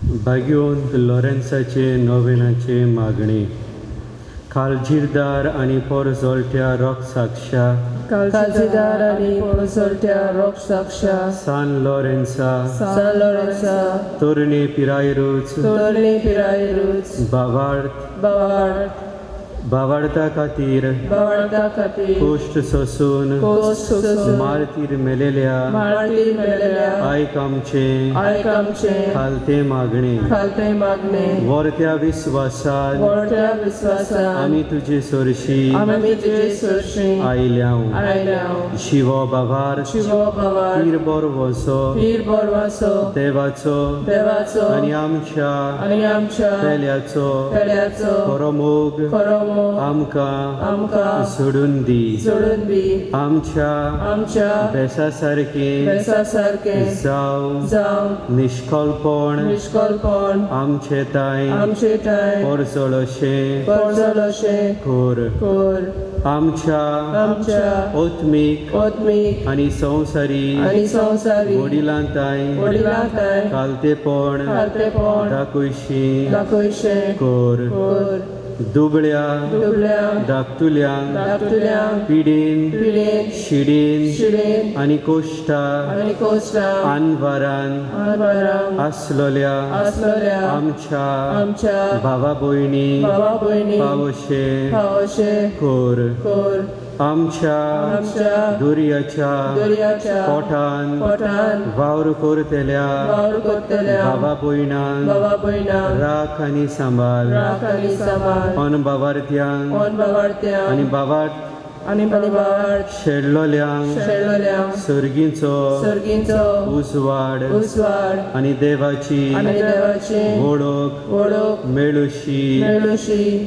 भाग्योंत लॉरेन्साचे नोवेनाचे मागणी काळजीदार आणि पोरजोलत्या रोग साक्षा काळजीदार आणि पोरजोलत्या रोग साक्षा सान लॉरेन्सा तोरणे पिरायरूच बावार्थ बावार्ता खातीर कोश्ट सोसून मारतीर मेलेल्या आयक आमचे खालते मागणे वर्त्या विश्वासात आमी तुजे सोरशी आयल्या शिवो बाभार पीर बोर वसो देवाचो आनी आमच्या पेल्याचो खरो मोग आमकां सोडून दी आमच्या बेसा सारके जावं निष्कळपण आमचे ताई पोरजोळशें कोर आमच्या ओत्मीक आनी संवसारी वडिलांताय कालतेपण दाखोयशें कोर दुबळ्या धाकटुल्यांक पिडीन शिडीन आनी कोश्टा आनवारान आसलोल्या आमच्या भावा भयणी पावोशे कोर आमच्या दुर्याच्या पोटान वावर करतल्या भावा भयणांक राख आनी सांबाळ अनबावार्थ्यांक आनी बावार्थ शेडलोल्यांक सर्गींचो उजवाड आनी देवाची वळख मेळुशी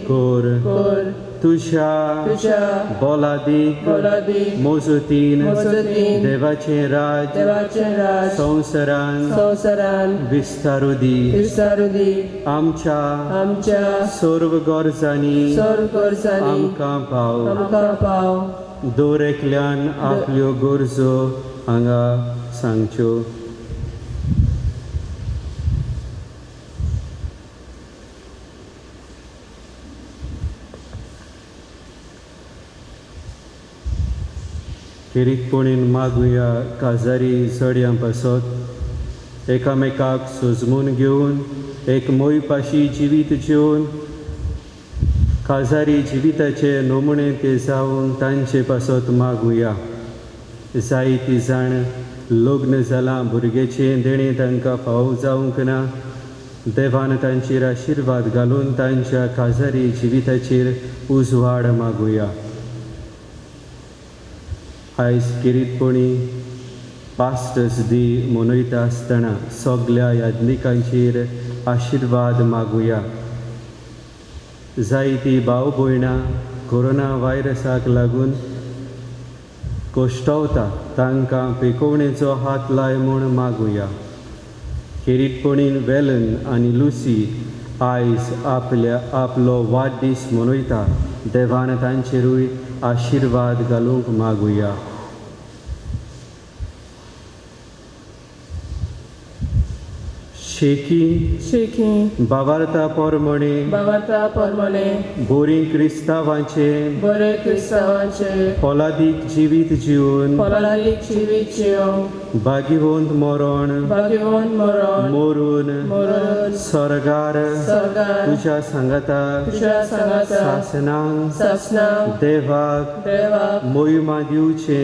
कोर तुझ्या बोलादीक मोजतीन देवाचे राज संवसारान विस्तारुदी आमच्या सर्व गरजांनी आमकां पाव दोरेकल्यान आपल्यो गरजो हांगा सांगच्यो खेरीतपणीन मागुया काजारी चडयां पासत एकामेकाक सोजमून घेवन एक मोयपाशी जिवीत जिवन काजारी जिविताचे नमुणे ते जावन तांचे पासत मागुया जायतीं जाण लग्न जालां भुरग्याचें देणें तांकां फावो जावंक ना देवान तांचेर आशिर्वाद घालून तांच्या काजारी जिविताचेर उजवाड मागुया आयज किरीतपणी पास्टर्स दी मनयता आसतना सगल्या याज्ञिकांचेर आशिर्वाद मागुया जायतीं भाव भयणां कोरोना व्हायरसाक लागून कोश्टवता तांकां पिकोवणेचो हात लाय म्हूण मागुया किरीतपणीन वेलन आनी लुसी आयज आपलो वाडदीस मनयता देवान तांचेरूय आशिर्वाद घालूंक मागुया शेकी बावार्ता पोरमणे बोरी क्रिस्तावांचे पोलादीक जिवीत जिवन भाग्यवंत मरण मोरून स्वर्गार तुझ्या सांगाताक सासनांक देवाक मोहिमा दिवचे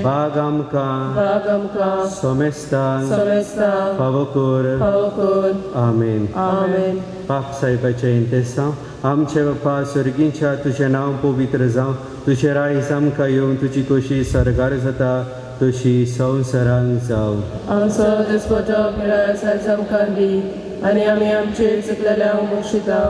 भाग आमकां सोमेस्तांक फावो कर आमेन पाप साहेबाच्या इंतेसां आमचे बापा सर्गींच्या तुझें नांव पवित्र जावं तुझे रायज आमकां येवन तुजी कशी सरगार जाता तशी संवसारांत जावं आमचो दिसपतो मेळ्ळा आमकां दी आनी आमी आमचे चुकलेल्यांक बक्षिता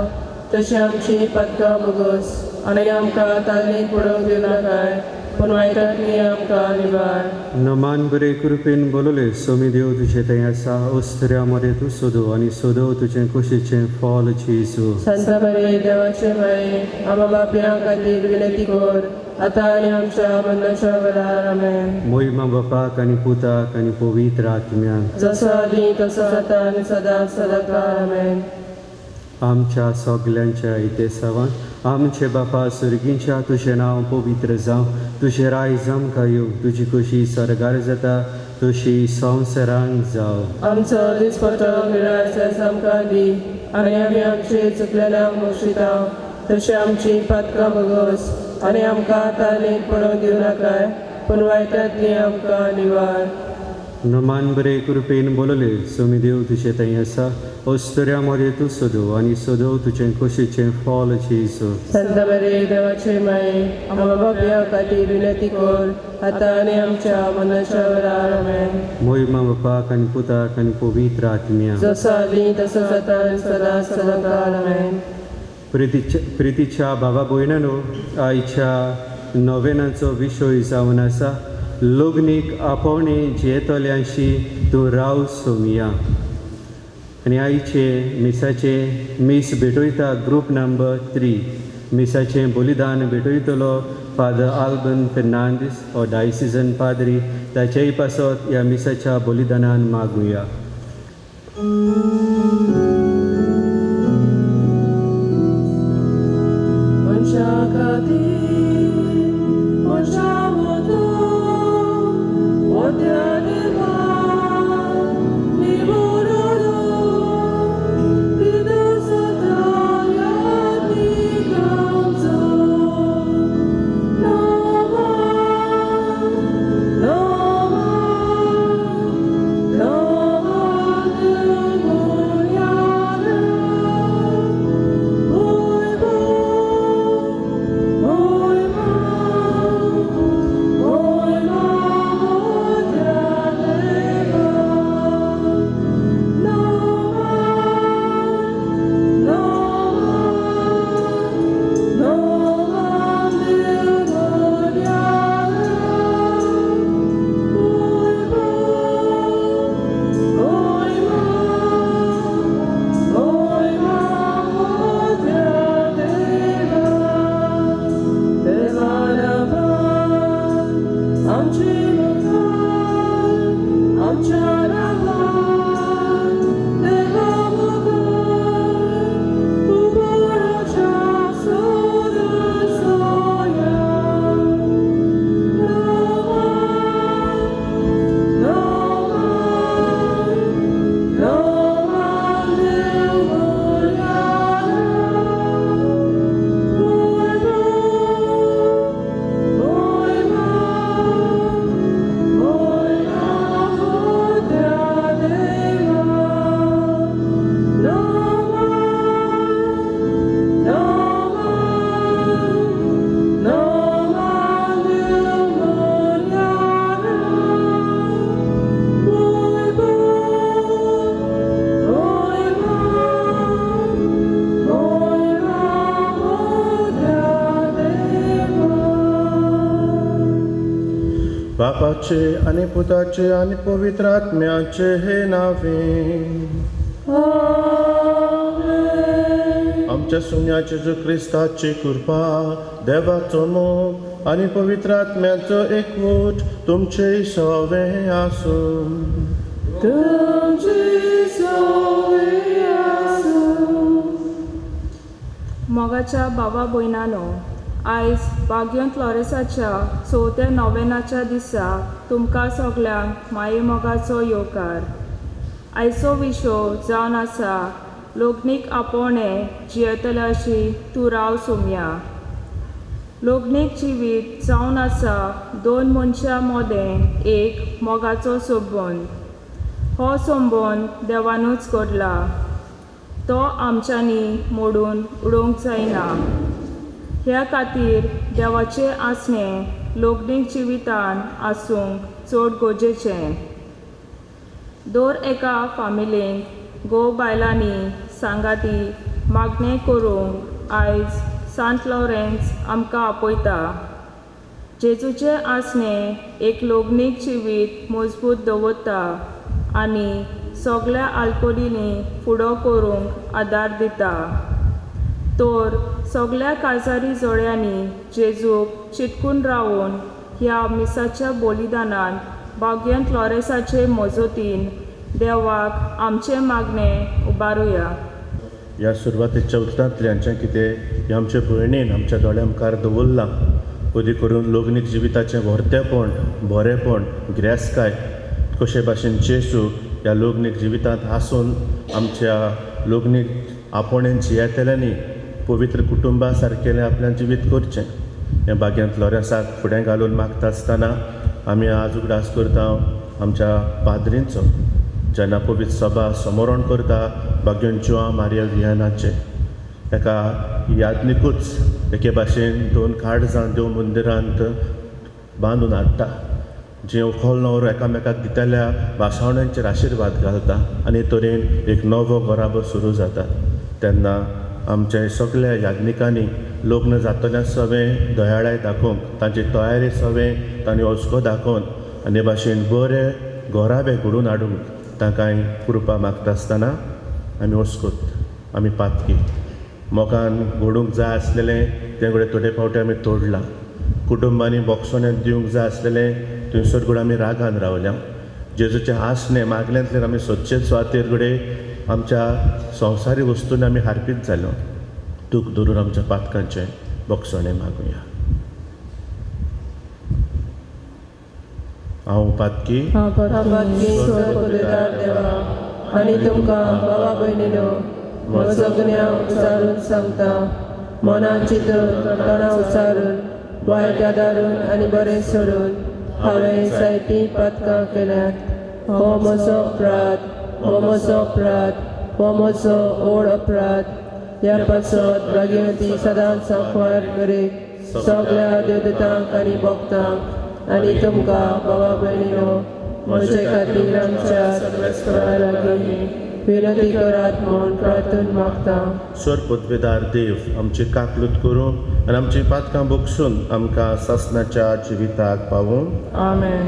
तशी आमची पदकां भोगोस आनी आमकां ताल्लीक पडोवंक दिवं नाकाय पूण वायटांतली आमकां निवार. नमान बरे कृपेन बोलले सोमी देव तुझे थंय आसा ओस्तऱ्या मरे तूं सोदो आनी सोदो तुजें कुशीचें फॉल जेजू. संत मरिये देवाचे माये, आमकां पापयां खातीर विनंती कर, आतां आनी आमच्या मरणाच्या वेळार. आमेन. मोहिमा बापाक आनी पुताक आनी पवित्र आत्म्याक. जसो आदी तसो जाता आनी सदांच सदांकाळ. आमेन. आमच्या सगल्यांच्या इतेसावान आमचे बापा सुर्गींच्या तुझें नांव पवित्र जावं, तुझें रायज आमकां येवं, तुजी कशी सरगार जाता तशी संवसारांत जावं. आमचो दिसपटो गिरायस आमकां दी, आनी आमी आमचे चुकलेल्यांक बक्षिता, तशें आमची पातकां भोगोस, आनी आमकां तारणेक पडोवंक दिवं नाकाय, पूण वायटांतली आमकां निवार. नमान बरे कृपेन बोलले सोमी देव तुझे थंय आसा ओस्तऱ्या मरे तूं सोदो आनी सोदो तुजें कुशीचें फॉल जेजू. संत मरिये देवाचे माये, आमकां पापयां खातीर विनंती कर, आतां आनी आमच्या मरणाच्या वेळार. आमेन. मोहिमा बापाक आनी पुताक आनी पवित्र आत्म्याक. जसो आदी तसो जाता आनी सदांच सदांकाळ. आमेन. प्रितीच्या भावा भयणांनो, आयच्या नोवेनाचो विशय जावन आसा लग्नीक आपोवणे जेतोल्यांशी तूं राव सोमिया. आनी आयचे मिसाचे मीस भेटयता ग्रूप नंबर 3. मिसाचें बलिदान भेटयतलो फादर आल्बन फेर्नांदीस हो डायसिजन पाद्री. ताचेय पासत ह्या मिसाच्या बलिदानान मागुया. बापाचे आनी पुताचे आनी पवित्र आत्म्याचे हे नावे. आमच्या सुन्याचे जो क्रिस्ताची कृपा, देवाचो मोग आनी पवित्र आत्म्याचो एकवट तुमचे सवे आसूं. मोगाच्या बाबा भयणांनो, आयज बाग्योंत फ्लोरेसाच्या 4थ्या नोवेनाच्या दिसा तुमकां सगल्यांक माये मोगाचो येवकार. आयचो विशय जावन आसा लग्नीक आपोवणे जियेतल्याशी तूं राव सोमिया. लग्नीक जिवीत जावन आसा 2 मनशां मदें एक मोगाचो संबंद. हो संबंद देवानूच घडला, तो आमच्यांनी मोडून उडोवंक जायना. ह्या खातीर देवाचें आसणें लग्नीक जिवितान आसूंक चड गरजेचें. दर एका फामिलींत घोव बायलांनी सांगाती मागणें करूंक आयज सांत लॉरेन्स आमकां आपयता. जेजूचे आसणे एक लोग्नीक जिवीत मजबूत दवरता आनी सगळ्या आल्कोलींनी फुडो करूंक आदार दिता. तर सगळ्या काळजारी जोड्यांनी जेजूक चिटकून रावून ह्या मिसाच्या बलिदानांत भाग्यंत लॉरेसाचे मजतीन देवाक आमचे मागणे उबारुया. ह्या सुरवातेच्या उतरांतल्यान जें कितें ह्या आमचे भयणीन आमच्या दोळ्या मुखार दवरलां, पयलीं करून लोग्नीक जिविताचें व्हरतेपण, बरेपण, गिरेस्तकाय कशे भाशेन जेजू ह्या लोग्नीक जिवितांत आसून आमच्या लोग्नीक आपोणेन जियेतल्यांनी पवित्र कुटुंबा सारकेलें आपल्यान जिवीत करचें हें भाग्यंत लॉरेन्साक फुडें घालून मागता आसतना आमी आज उगडास करता आमच्या पाद्रींचो, जेन्ना पवित्र सभा समोरण करता भाग्यंत जुआ मारिया वियानाचे. एका यादनीकूच एके भाशेन 2 काळजां देव मंदिरांत बांदून हाडटा, जे व्हंकल न्हवरो एकामेकाक दितल्या भासावण्यांचेर आशिर्वाद घालता आनी तरेन एक नवो घराबो सुरू जाता. तेन्ना आमच्या सगळ्या याज्ञिकांनी लग्न जातल्या सवें दयाळाय दाखोवंक, तांची तयारी सवें तांणी ओस्को दाखोवन आनी भाशेन बरे घोराबे घडून हाडूंक तांकां कृपा मागता आसतना आमी ओस्कोत, आमी पातकी मोगान घडूंक जाय आसलेलें तें घडये थोडे फावटी आमी तोडलां. कुटुंबांनी बोगसोण्यान दिवंक जाय आसलेलें थंयसर घडये आमी रागान रावल्या. जेजूचें आसणें मागल्यांतल्यान आमी सोदचे सुवातेर घडये आमच्या संवसारी वस्तूंनी आमी हारपीत जालो. दूख धरून आमच्या पातकांचें बोगसोणें मागुया. हांव पातकी देवा आनी तुमकां भावा भयणीनो म्हजो गुन्यांव उचारून सांगता. मनान चिंतून तोंडां उचारून वायट आदारून आनी बरें सोडून हांवें जायतीं पातकां केल्यात. हो म्हजो अपराध, हो म्हजो अपराध, हो म्हजो व्हड अपराध. ह्या पासत भाग्यवती सदांच सांकवार करी सगळ्या देवदूतांक आनी भक्तांक आनी तुमकां भावा भयणीनो म्हजे खातीर आमच्या सर्वेस्परा लागीं विनंती करात म्हूण प्रार्थून मागता. स्वर पदवेदार देव आमची काकलूत करूं आनी आमची पातकां बोगसून आमकां सासणाच्या जिविताक पावूं. आमेन.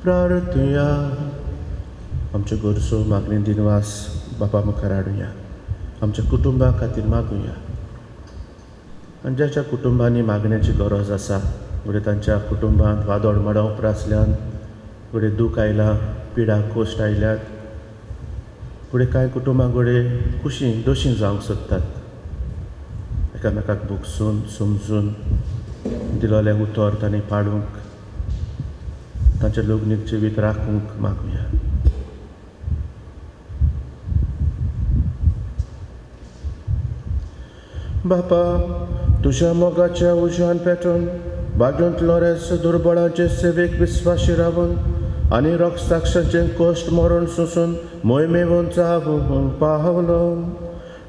प्रार्थुया. आमच्यो गरजो मागणी दिनवास बापा मुखार हाडुया. आमच्या कुटुंबा खातीर मागुया आनी ज्या ज्या कुटुंबांनी मागण्याची गरज आसा फुडें तांच्या कुटुंबांत वादोळ मडवप आसल्यान, फुडें दूख आयलां, पिडा कोश्ट आयल्यात, फुडें कांय कुटुंबां फुडें कुशीन दोशीं जावंक सोदतात. एकामेकाक भोगसून समजून दिलोलें उतर तांणी पाडूंक, तांचें लोग्नीक जिवीत राखूंक मागुया. बापा, तुज्या मोगाच्या उज्यान पेटोवन भाग्यवंत लॉरेन्स दुर्बळांचे सेवेक विस्वाशी रावून आनी रक्तसाक्षांचें कोश्ट मरण सोंसून मोहिमेवंत जावूंक पावलो.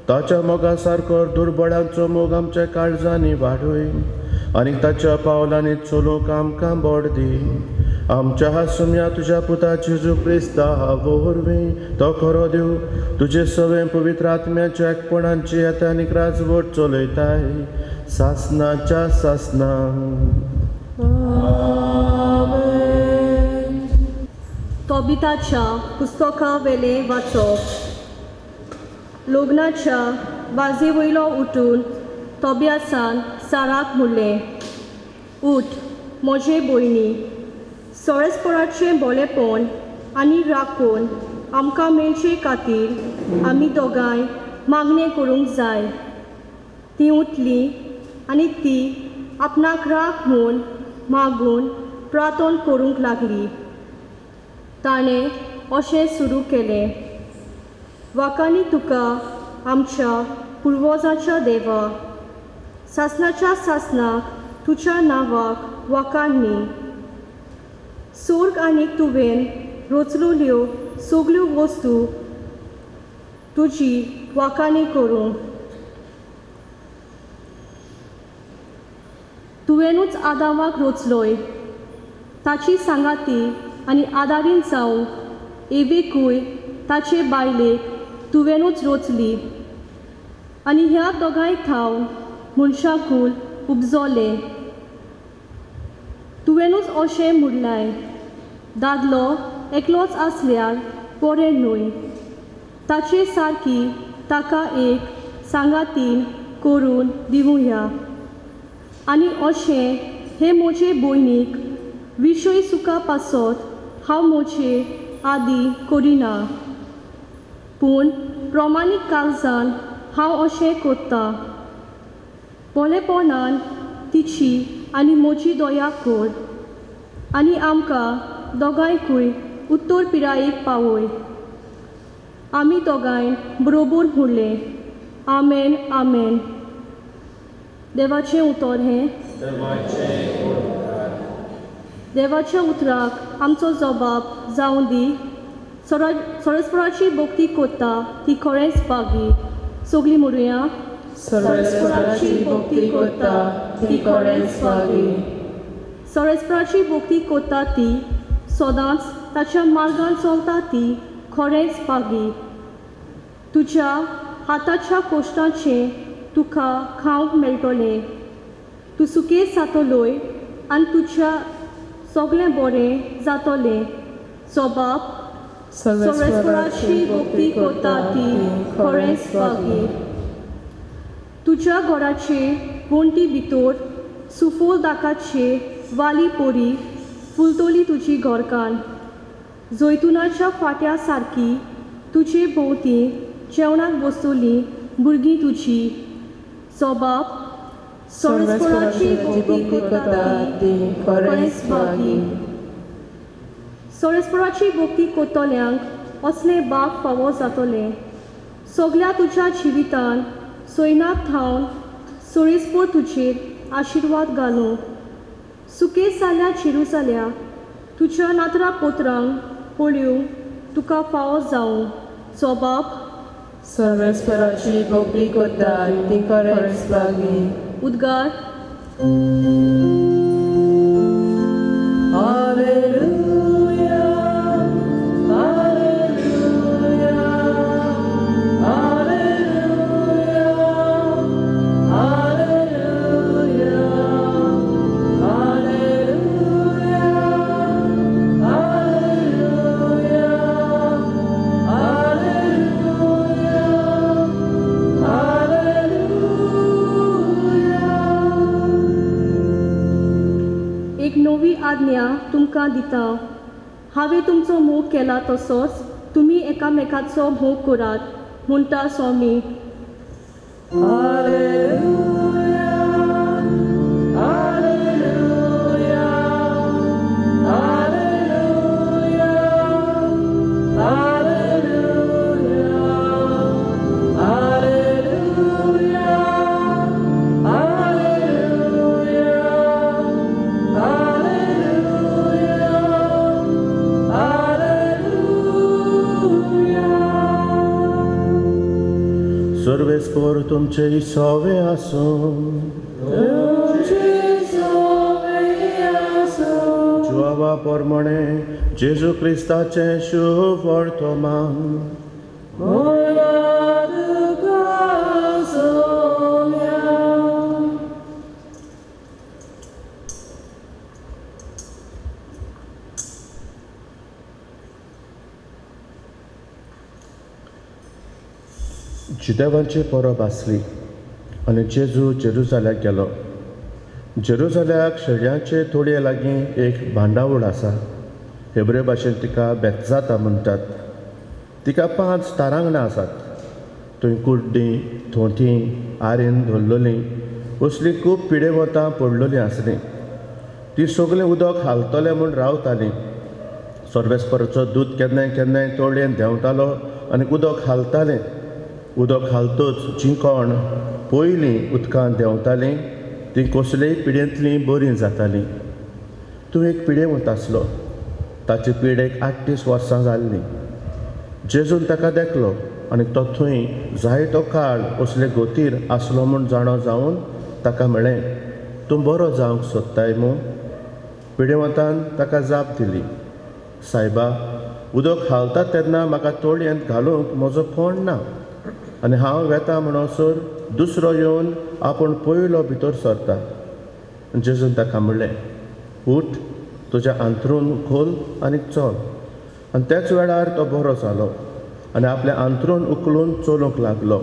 ताच्या मोगा सारको दुर्बळांचो मोग आमच्या काळजांनी वाडय आनी ताच्या पावलांनी चलूंक आमकां बोड दी. आमच्या हासुम्या तुज्या पुता जेजू क्रिस्ता वरवीं तो खरो देव तुजे सवें पवित्र आत्म्याच्या एकपणांची येता आनी राजवट चलयताय सासणाच्या सासना. तोबिताच्या पुस्तका वेले वाचप. लग्नाच्या बाजी वयलो उठून तोबियासान साराक म्हणलें, उठ म्हजे भयणी, सोळेस्पराचें बोलेपण आनी राखण आमकां मेळचे खातीर आमी दोगांय मागणें करूंक जाय. ती उठली आनी ती आपणाक राख म्हूण मागून प्रार्थना करूंक लागली. ताणें अशें सुरू केलें, वाकानी तुका आमच्या पुर्वजांच्या देवा, सासणाच्या सासणाक तुज्या नांवाक वाकाणणी. सोर्ग आनी तुवें रचलेल्यो सगल्यो वस्तू तुजी वाकाणी करूंक. तुवेंनूच आदामाक रचलोय, ताची सांगाती आनी आदारीन जावंक एवेकूय ताचे बायलेक तुवेंनूच रचली. आनी ह्या दोगांय थावन मनशाकूल उपजोले. तुवेंनूच अशें म्हणलाय, दादलो एकलोच आसल्यार बरें न्हय, ताचे सारकी ताका एक सांगातीन करून दिवया. आनी अशें हे म्हजे भयणीक विशय सुखा पासत हांव म्हजे आदी करिना, पूण प्रमाणीक काळजान हांव अशें करतां. भोलेपणान तिची आनी म्हजी दया कर आनी आमकां दोगांयकूय उत्तर पिरायेक पावय. आमी दोगांय बरोबर म्हणलें, आमेन आमेन. देवाचें उतर हें. देवाच्या उतराक आमचो जबाब जावं दी. सोळेस्पराची भक्ती करता ती खरेंच बागी. सगळीं म्हणुया, सोळेस्पराची भक्ती करता ती खरेंच बागी. सोळेस्पराची भक्ती करता ती सदांच ताच्या मार्गान चलता ती खरेंच बागी. तुज्या हाताच्या कश्टांचें तुका खावंक मेळटलें. तूं सुकेर जातलोय आनी तुज्या सगळें बरें जातलें. जबाब, सोळेस्पराची भक्ती करता ती खरेंच बागी. तुज्या घराचे वण्टी भितर सुफोल दाकाचे वाली पोरी फुलतली तुजी घरकान. जैतुनाच्या फाट्या सारकी तुजे भोंवती जेवणाक बसतलीं भुरगीं तुजी. जबाब, सोळेस्पराची भक्ती करता ती खरेंच बागी. सोळेस्पराची भक्ती करतल्यांक असलें बाग फावो जातलें. सगळ्या तुज्या जिवितान सोयनाक थावन सोळेस्पर तुजेर आशिर्वाद घालूं. सुकेर जाल्ल्या चिरू जाल्या तुज्या नातरा पोत्रांक पळोवंक तुका फावो जावं. जबाब, सोळेस्पराची भक्ती करता ती खरेंच बागी. उद्गार, hallelujah, hallelujah, hallelujah, hallelujah, hallelujah, hallelujah, एक नवी आज्ञा तुमकां दिता. हांवें तुमचो मोग केला तसोच तुमी एकामेकाचो मोग करात, म्हणटा स्वामी. Hallelujah, hallelujah, hallelujah, hallelujah, hallelujah, hallelujah, hallelujah. सर्वेस्पर तुमचे सवे आसूं. जुआवा पोरमणे जेजू क्रिस्ताचें शुभ वर्तमान. जुदेवांची परब आसली आनी जेजू जेरुसालेमाक गेलो. जेरुसल्याक शेळ्यांचे थोडे लागीं एक बांदावळ आसा. हेब्रे भाशेन तिका बेतजाता म्हणटात. तिका 5 तारांगणां आसात. थंय कुड्डीं, थोंटीं, आरेन धरलोलीं असलीं खूब पिडे वतां पडलोलीं आसलीं. ती सगळें उदक हालतलें म्हूण रावतालीं. सोर्बेस्पराचो दूत केन्नाय केन्नाय तोळयेन देंवतालो आनी उदक हालतालें. उदक हालतच जीं कोण पयलीं उदकांत देंवतालीं तीं कसलेय पिडेंतलीं बरीं जातालीं. तूं एक पिडेवंत आसलो. ताची पिडेक 38 वर्सां जाल्लीं. जेजून ताका देखलो आनी तो थंय जायतो काळ असले गोतीर आसलो म्हूण जाणो जावन ताका म्हळें, तूं बरो जावंक सोदताय मूं? पिडेवंतान ताका जाप दिली, सायबा, उदक हालता तेन्ना म्हाका तोळयेंत घालूंक म्हजो कोण ना आनी हांव वेता म्हणसर दुसरो येवन आपूण पयलो भितर सरता. जेजून ताका म्हणलें, उठ, तुज्या अंथरूण खोल आनी चल. आनी त्याच वेळार तो बरो जालो आनी आपलें अंथरूण उखलून चलूंक लागलो.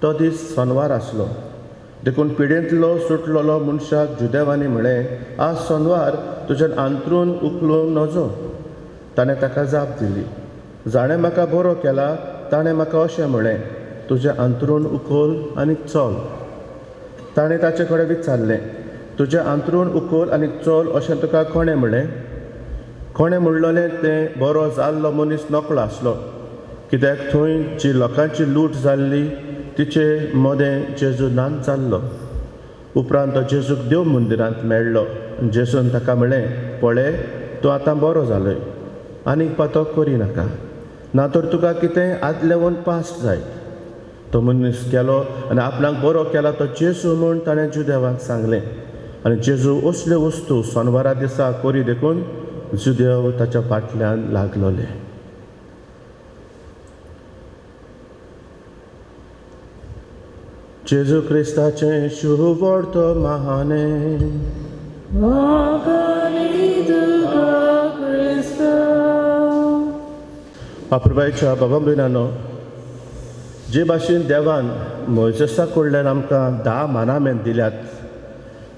तो दीस शेनवार आसलो. देखून पिडेंतलो सुटलेलो मनशाक जुदेवांनी म्हळें, आज शेनवार, तुजें अंथरूण उखलूंक नजो. ताणें ताका जाप दिली, जाणें म्हाका बरो केला ताणें म्हाका अशें म्हळें, तुजें अंथरूण उखल आनी चल. ताणें ताचे कडेन विचारलें, तुजें अंथरूण उखल आनी चल अशें तुका कोणें म्हळें? कोणें म्हणलोलें तें बरो जाल्लो मनीस नकळो आसलो, कित्याक थंय जी लोकांची लूट जाल्ली तिचे मदें जेजू नाच जाल्लो. उपरांत तो जेजूक देव मंदिरांत मेळ्ळो. जेजून ताका म्हळें, पळय, तूं आतां बरो जालोय. आनीक पातो करिनाका, ना तर तुका कितेंय आदलेवन पास्ट जाय. तो मनीस गेलो आनी आपणाक बरो केला तो जेजू म्हूण ताणें जुदेवाक सांगलें. आनी जेजू असल्यो वस्तू शेनवारा दिसा करी देखून जुदेव ताच्या फाटल्यान लागलोले. जेजू क्रिस्ताचें शुभ वर्तो महानेम. अपुरबायच्या बाबा भयणानो, जे भाशेन देवान मोइसेसा कडल्यान आमकां 10 मानामेंट दिल्यात,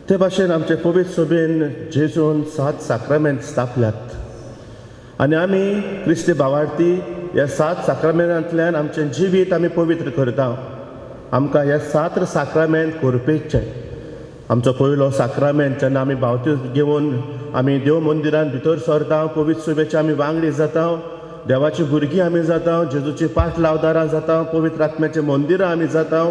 ते भाशेन आमचे पवित्र सभेन जेजून 7 साक्रामेंट स्थापल्यात. आनी आमी क्रिस्ती भावार्थी ह्या 7 साक्रामेंटांतल्यान आमचें जिवीत आमी पवित्र करता. आमकां हे 7 साक्रामेंट करपेचे. आमचो पयलो साक्रामेंट जेन्ना आमी बावतीस घेवन आमी देव मंदिरांत भितर सरता, पवित्र सभेचे आमी वांगडी जाता, देवाची भुरगीं आमी जाता, जेजूची पाट लावदारां जाता, पवित्र आत्म्याचें मंदिरां आमी जाता.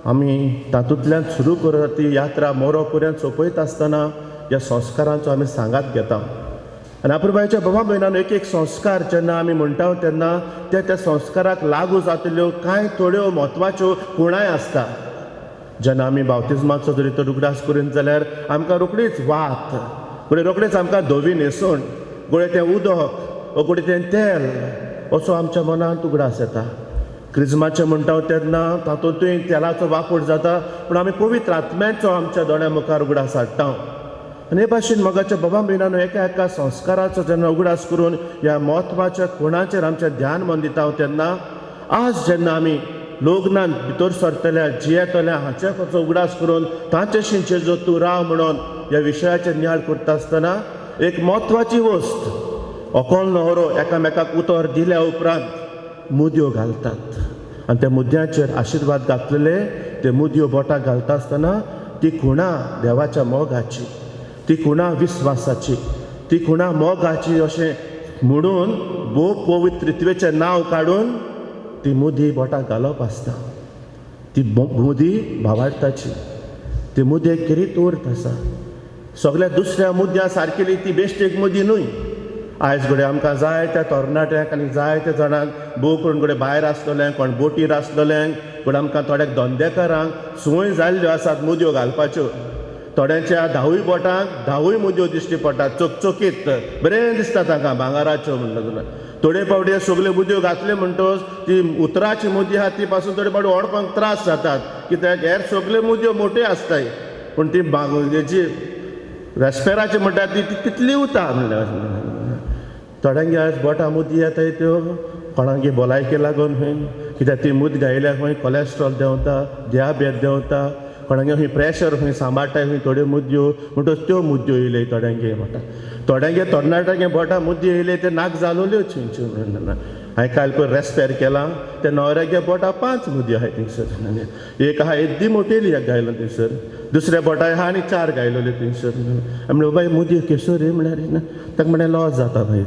आमी तातूंतल्यान सुरू करता ती यात्रा मोरो पर्यंत सोंपयता आसतना ह्या संस्कारांचो आमी सांगात घेता. आनी अपुरबायच्या बाबा भयणान एक संस्कार जेन्ना आमी म्हणटा तेन्ना त्या संस्काराक लागू जातल्यो कांय थोड्यो म्हत्वाच्यो खुणाय आसता. जेन्ना आमी बावतिजमाचो जरी तर उगडास करीत जाल्यार आमकां रोखडीच वात, फुडें रोखडेच आमकां धवी न्हेसून गुळे तें उदक वा गुळे तें तेल असो आमच्या मनांत उगडास येता. क्रिस्माचें म्हणटा तेन्ना तातूंतूय तेलाचो वापर जाता, पूण आमी पवित्र आत्म्याचो आमच्या दोळ्या मुखार उगडास हाडटा. आनी हे भाशेन मोगाच्या बाबा भयणानो, एका संस्काराचो जेन्ना उगडास करून ह्या म्हत्वाच्या कोणाचेर आमचें ध्यान मंदिता तेन्ना आज जेन्ना आमी लग्नांत भितर सरतल्या जियेतल्या हाचे खंयचो उगडास करून तांचेशी जेजू तूं राव म्हणून ह्या विशयाचेर नियाळ करता आसतना एक म्हत्वाची वस्त, व्हंकल न्हवरो एकामेकाक उतर दिल्या उपरांत मुदयो घालतात. आनी त्या मुद्याचेर आशिर्वाद घातलेले ते मुदयो बोटाक घालता आसतना ती खुणां देवाच्या मोगाची, ती खुणां विस्वासाची, ती खुणां मोगाची अशें म्हणून भोव पवित्रत्वेचें नांव काडून ती मुदी बोटाक घालप आसता. ती मुदी भावार्थाची, ती मुदी एक किरीत उर्थ आसा. सगळ्या दुसऱ्या मुद्या सारकेली ती बेश्टेक मुदी न्हय. आयज घडये आमकां जाय त्या तरणाट्यांक आनी जाय त्या जाणांक भोव कोण घडये भायर आसतलें, कोण बोटीर आसतलें, पूण आमकां थोड्याक धंदेकारांक संवय जाल्ल्यो आसात मुदयो घालपाच्यो. थोड्यांच्या 10 बोटांक 10 मुदयो दिश्टी पडटात, चकचकीत बरें दिसता तांकां भांगाराच्यो म्हणटा. थोडे फावटी सगल्यो मुदयो घातल्यो म्हणटच ती उतराची मुदी आहा ती पासून थोडे फावटी ओडपाक त्रास जातात, कित्याक हेर सगल्यो मुदयो मोट्यो आसताय, पूण ती हेची रेस्पेराची म्हणटा ती तितली उता म्हणल्यार. थोड्यांगे आयज बोटां मुदी येताय त्यो कोणागे भलायके लागून खंय, कित्याक ती मूद गायल्यार खंय कोलेस्ट्रॉल देंवता, दियाबेत देंवता, कोणागे खंय प्रेशर खंय सांबाळटाय खंय थोड्यो मुद्द्यो म्हणटच त्यो मुद्द्यो येयले थोड्यांगे बोटा थोड्यांगे तरणाट्यांगे बोटा मुद्दे येयले ते नाक जालोल्यो म्हणून हांवें काल पळय रेस्पेर केलां त्या न्हवऱ्यागे बोटा 5 मुद्दे आहाय थंयसर एक आहा येद्दी मोटेली एक घायलो थंयसर दुसऱ्या बोटाय आहा आनी 4 घायलोले थंयसर म्हणलें बाय मुद्दे केसो रे म्हळ्यार ताका म्हणलें लॉस जाता भाई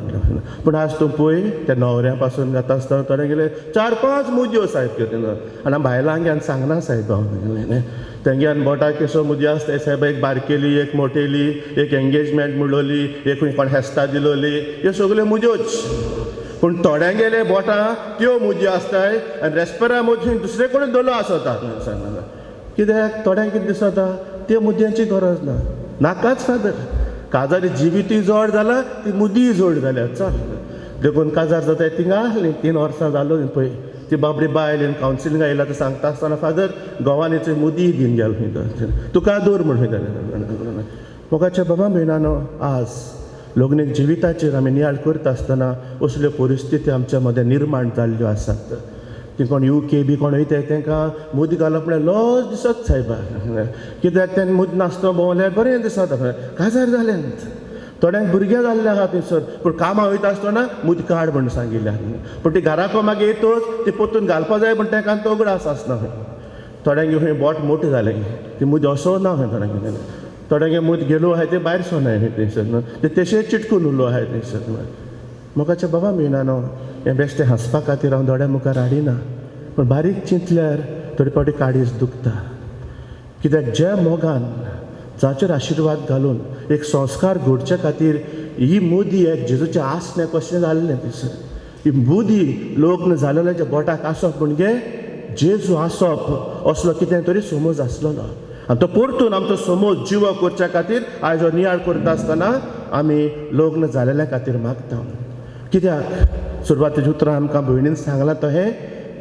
पूण आज तूं पळय त्या न्हवऱ्या पासून घाता आसतना थोडे गेले 4-5 मुद्द्यो साहेब आनी बायलांग्यान सांगना साहेब हांव तेंग्यान बोटा केसो मुद्दे आसताय साहेब एक बारकेली एक मोटेली एक एंगेजमेंट म्हणलोली एक कोण हेस्ता दिलोली ह्यो सगल्यो मुद्योच पूण थोड्यांगेले बोटां त्यो मुद्द्यो आसताय आनी रेस्पेरा मदीं दुसरे कोण दोलो आसता कित्याक थोड्यांक कितें दिसता त्यो मुद्द्यांची गरज ना नाकाच फादर काजारी जिवितूय जोड जाला ती मुद्दीय जोड जाल्या चल देखून काजार जाताय थिंगा आहली 3 वर्सां जालो पळय ती बाबडी बायल कावन्सिलिंग आयला ते सांगता आसतना फादर गोवानीचे मुदी घेवन गेलो खंय तुका दोर म्हण खंय मोगाच्या बाबा भयणानो आज लग्नीक जिविताचेर आमी नियाळ करता आसतना असल्यो परिस्थिती आमच्या मदें निर्माण जाल्ल्यो आसात ती कोण UK बी कोण वयताय तांकां मूद घालप म्हळ्यार लॉस दिसत सायबा कित्याक तें मूद नासतो भोंवल्यार बरें दिसता काजार जाल्यांत थोड्यांक भुरगें जाल्ले आहा थंयसर पूण कामां वयता आसतना मूद काड म्हण सांगिल्लें पूण ती घराको मागीर येतोच ती पोतून घालपा जाय पूण तांकां तो उगडास आसना थोड्यांगे खंय बोट मोटें जालें ती मूद असो ना खंय थोड्यांगे थोड्यांगे मूद गेलो आहाय ते भायर सोनाय थंयसर ते तशेंच चिटकून उरलो आहाय थंयसर मोगाच्या बाबा मिळनानो हें बेश्टें हांसपा खातीर हांव दोळ्या मुखार हाडिना पूण बारीक चिंतल्यार थोडी फावटी काळीज दुखता कित्याक ज्या मोगान जाचेर आशिर्वाद घालून एक संस्कार घडचे खातीर ही मुदी एक जेजूचें आसणें कशें जाल्लें थंयसर ही मुदी लग्न जालेल्याच्या बोटाक आसप म्हणजे जेजू आसप असलो कितें तरी समज आसलोलो आनी तो परतून आमचो समज जिवो करच्या खातीर आयज हो नियाळ करता आसतना आमी लग्न जालेल्या खातीर मागता कित्याक सुरवातेच्या उतरां आमकां भयणीन सांगलां तो हें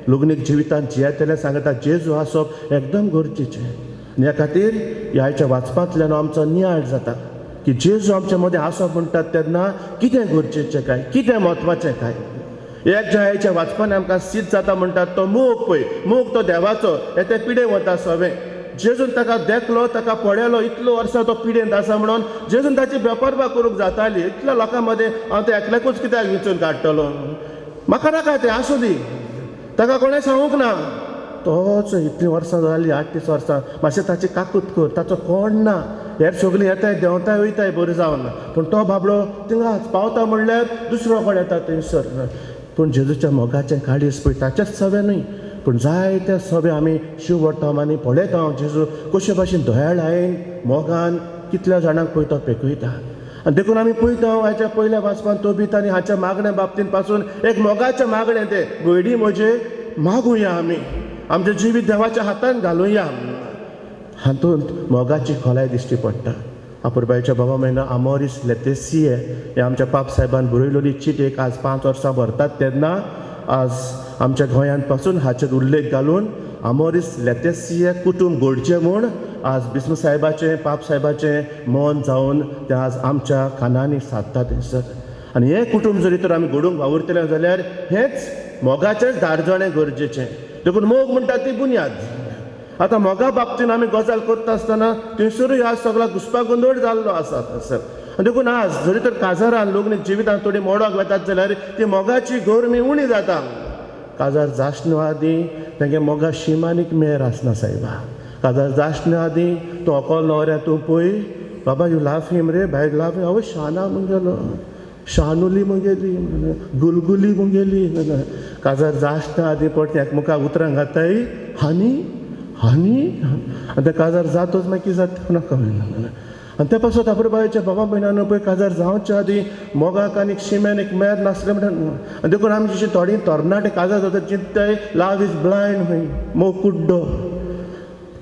लग्नीक जिवितांत जियेतले सांगता जेजू आसप एकदम गरजेचें आनी ह्या खातीर ह्याच्या वाचपांतल्यान आमचो नियाळ जाता की जेजू आमचे मदें आसप म्हणटात तेन्ना कितें गरजेचें काय कितें म्हत्वाचें काय एक ह्याच्या वाचपान आमकां सिद्ध जाता म्हणटात तो मोग पळय मोग तो देवाचो हे ते पिडें वता सवें जेजून ताका देखलो ताका पळयलो इतलो वर्सां तो पिडेंत आसा म्हणून जेजून ताची बेपरवा करूंक जाताली इतल्या लोकां मदें हांव ते एकल्याकूच कित्याक विचून काडटलो म्हाका नाका तें आसूं दी ताका कोणें सांगूंक ना तोच इतलीं वर्सां जालीं 38 वर्सां मातशें ताची काकूत कर ताचो कोण ना हेर सगळीं येताय देंवताय वयताय बरें जावन पूण तो बाबडो थिंगाच पावता म्हणल्यार दुसरो कोण येता थंयसर पूण जेजूच्या मोगाचें काळीज पळय ताचेच सवे न्हय पूण जायते सवे आमी शिव वटमांनी पळयता हांव जेजू कशे भाशेन दोयाळायेन मोगान कितल्या जाणांक पळय तो पेकयता आनी देखून आमी पळयता हाच्या पयल्या वाचपान तोबीत आनी हाच्या मागण्या बाबतीन पासून एक मोगाचें मागणें तें भयणी म्हजे मागुया आमी आमचें जिवीत देवाच्या हातान घालुया हातूंत मोगाची खोलाय दिश्टी पडटा आपुरबायच्या बाबा म्हयना आमोरीस लेतेसिये हे आमच्या पाप साहेबान बरयलोली चीट एक आज 5 वर्सां भरतात तेन्ना आज आमच्या गोंयांत पासून हाचेर उल्लेख घालून आमोरीस लेतेसिये कुटुंब घडचें म्हूण आज बिस्म साहेबाचें पाप साहेबाचें मन जावन तें आज आमच्या कानांनी सादता थंयसर आनी हें कुटुंब जरी तर आमी घडोवंक वावुरतले जाल्यार हेंच मोगाचेंच धाडजणें गरजेचें देखून मोग म्हणटा ती बुन्याद आतां मोगा बाबतीन आमी गजाल करता आसतना थंयसरूय आज सगळो घुसपागोंदळ जाल्लो आसा थंयसर देखून आज जरी तर काजारान लग्नीक जिवितांत थोडी मोडोक वेतात जाल्यार ती मोगाची गरमी उणी जाता काजार जाशना आदीं तेंगे मोगा शिमानीक मेर आसना सायबा काजार जाशना आदीं तो अकोल न्हवऱ्या तूं पळय बाबा यू लाव हिम रे भायर लाव हिम आवय शाना म्हगेलो शानुली मुगेली गुलगुली मुगेली काजार जाशना आदीं पडटा एकमुखाक उतरां घाताय हानी हानी आनी ते काजार जातोच मागीर कितें जाता नाका आनी ते पासून आपुरबायेच्या बाबा भयणांनो पळय काजार जावच्या आदीं मोगाक आनी शिम्यान एक मेर नासलें म्हणटा आनी देखून आमी जशीं थोडीं तरणाटे काजार जाता चिंतताय लाव इज ब्लायंड खंय मोग कुड्डो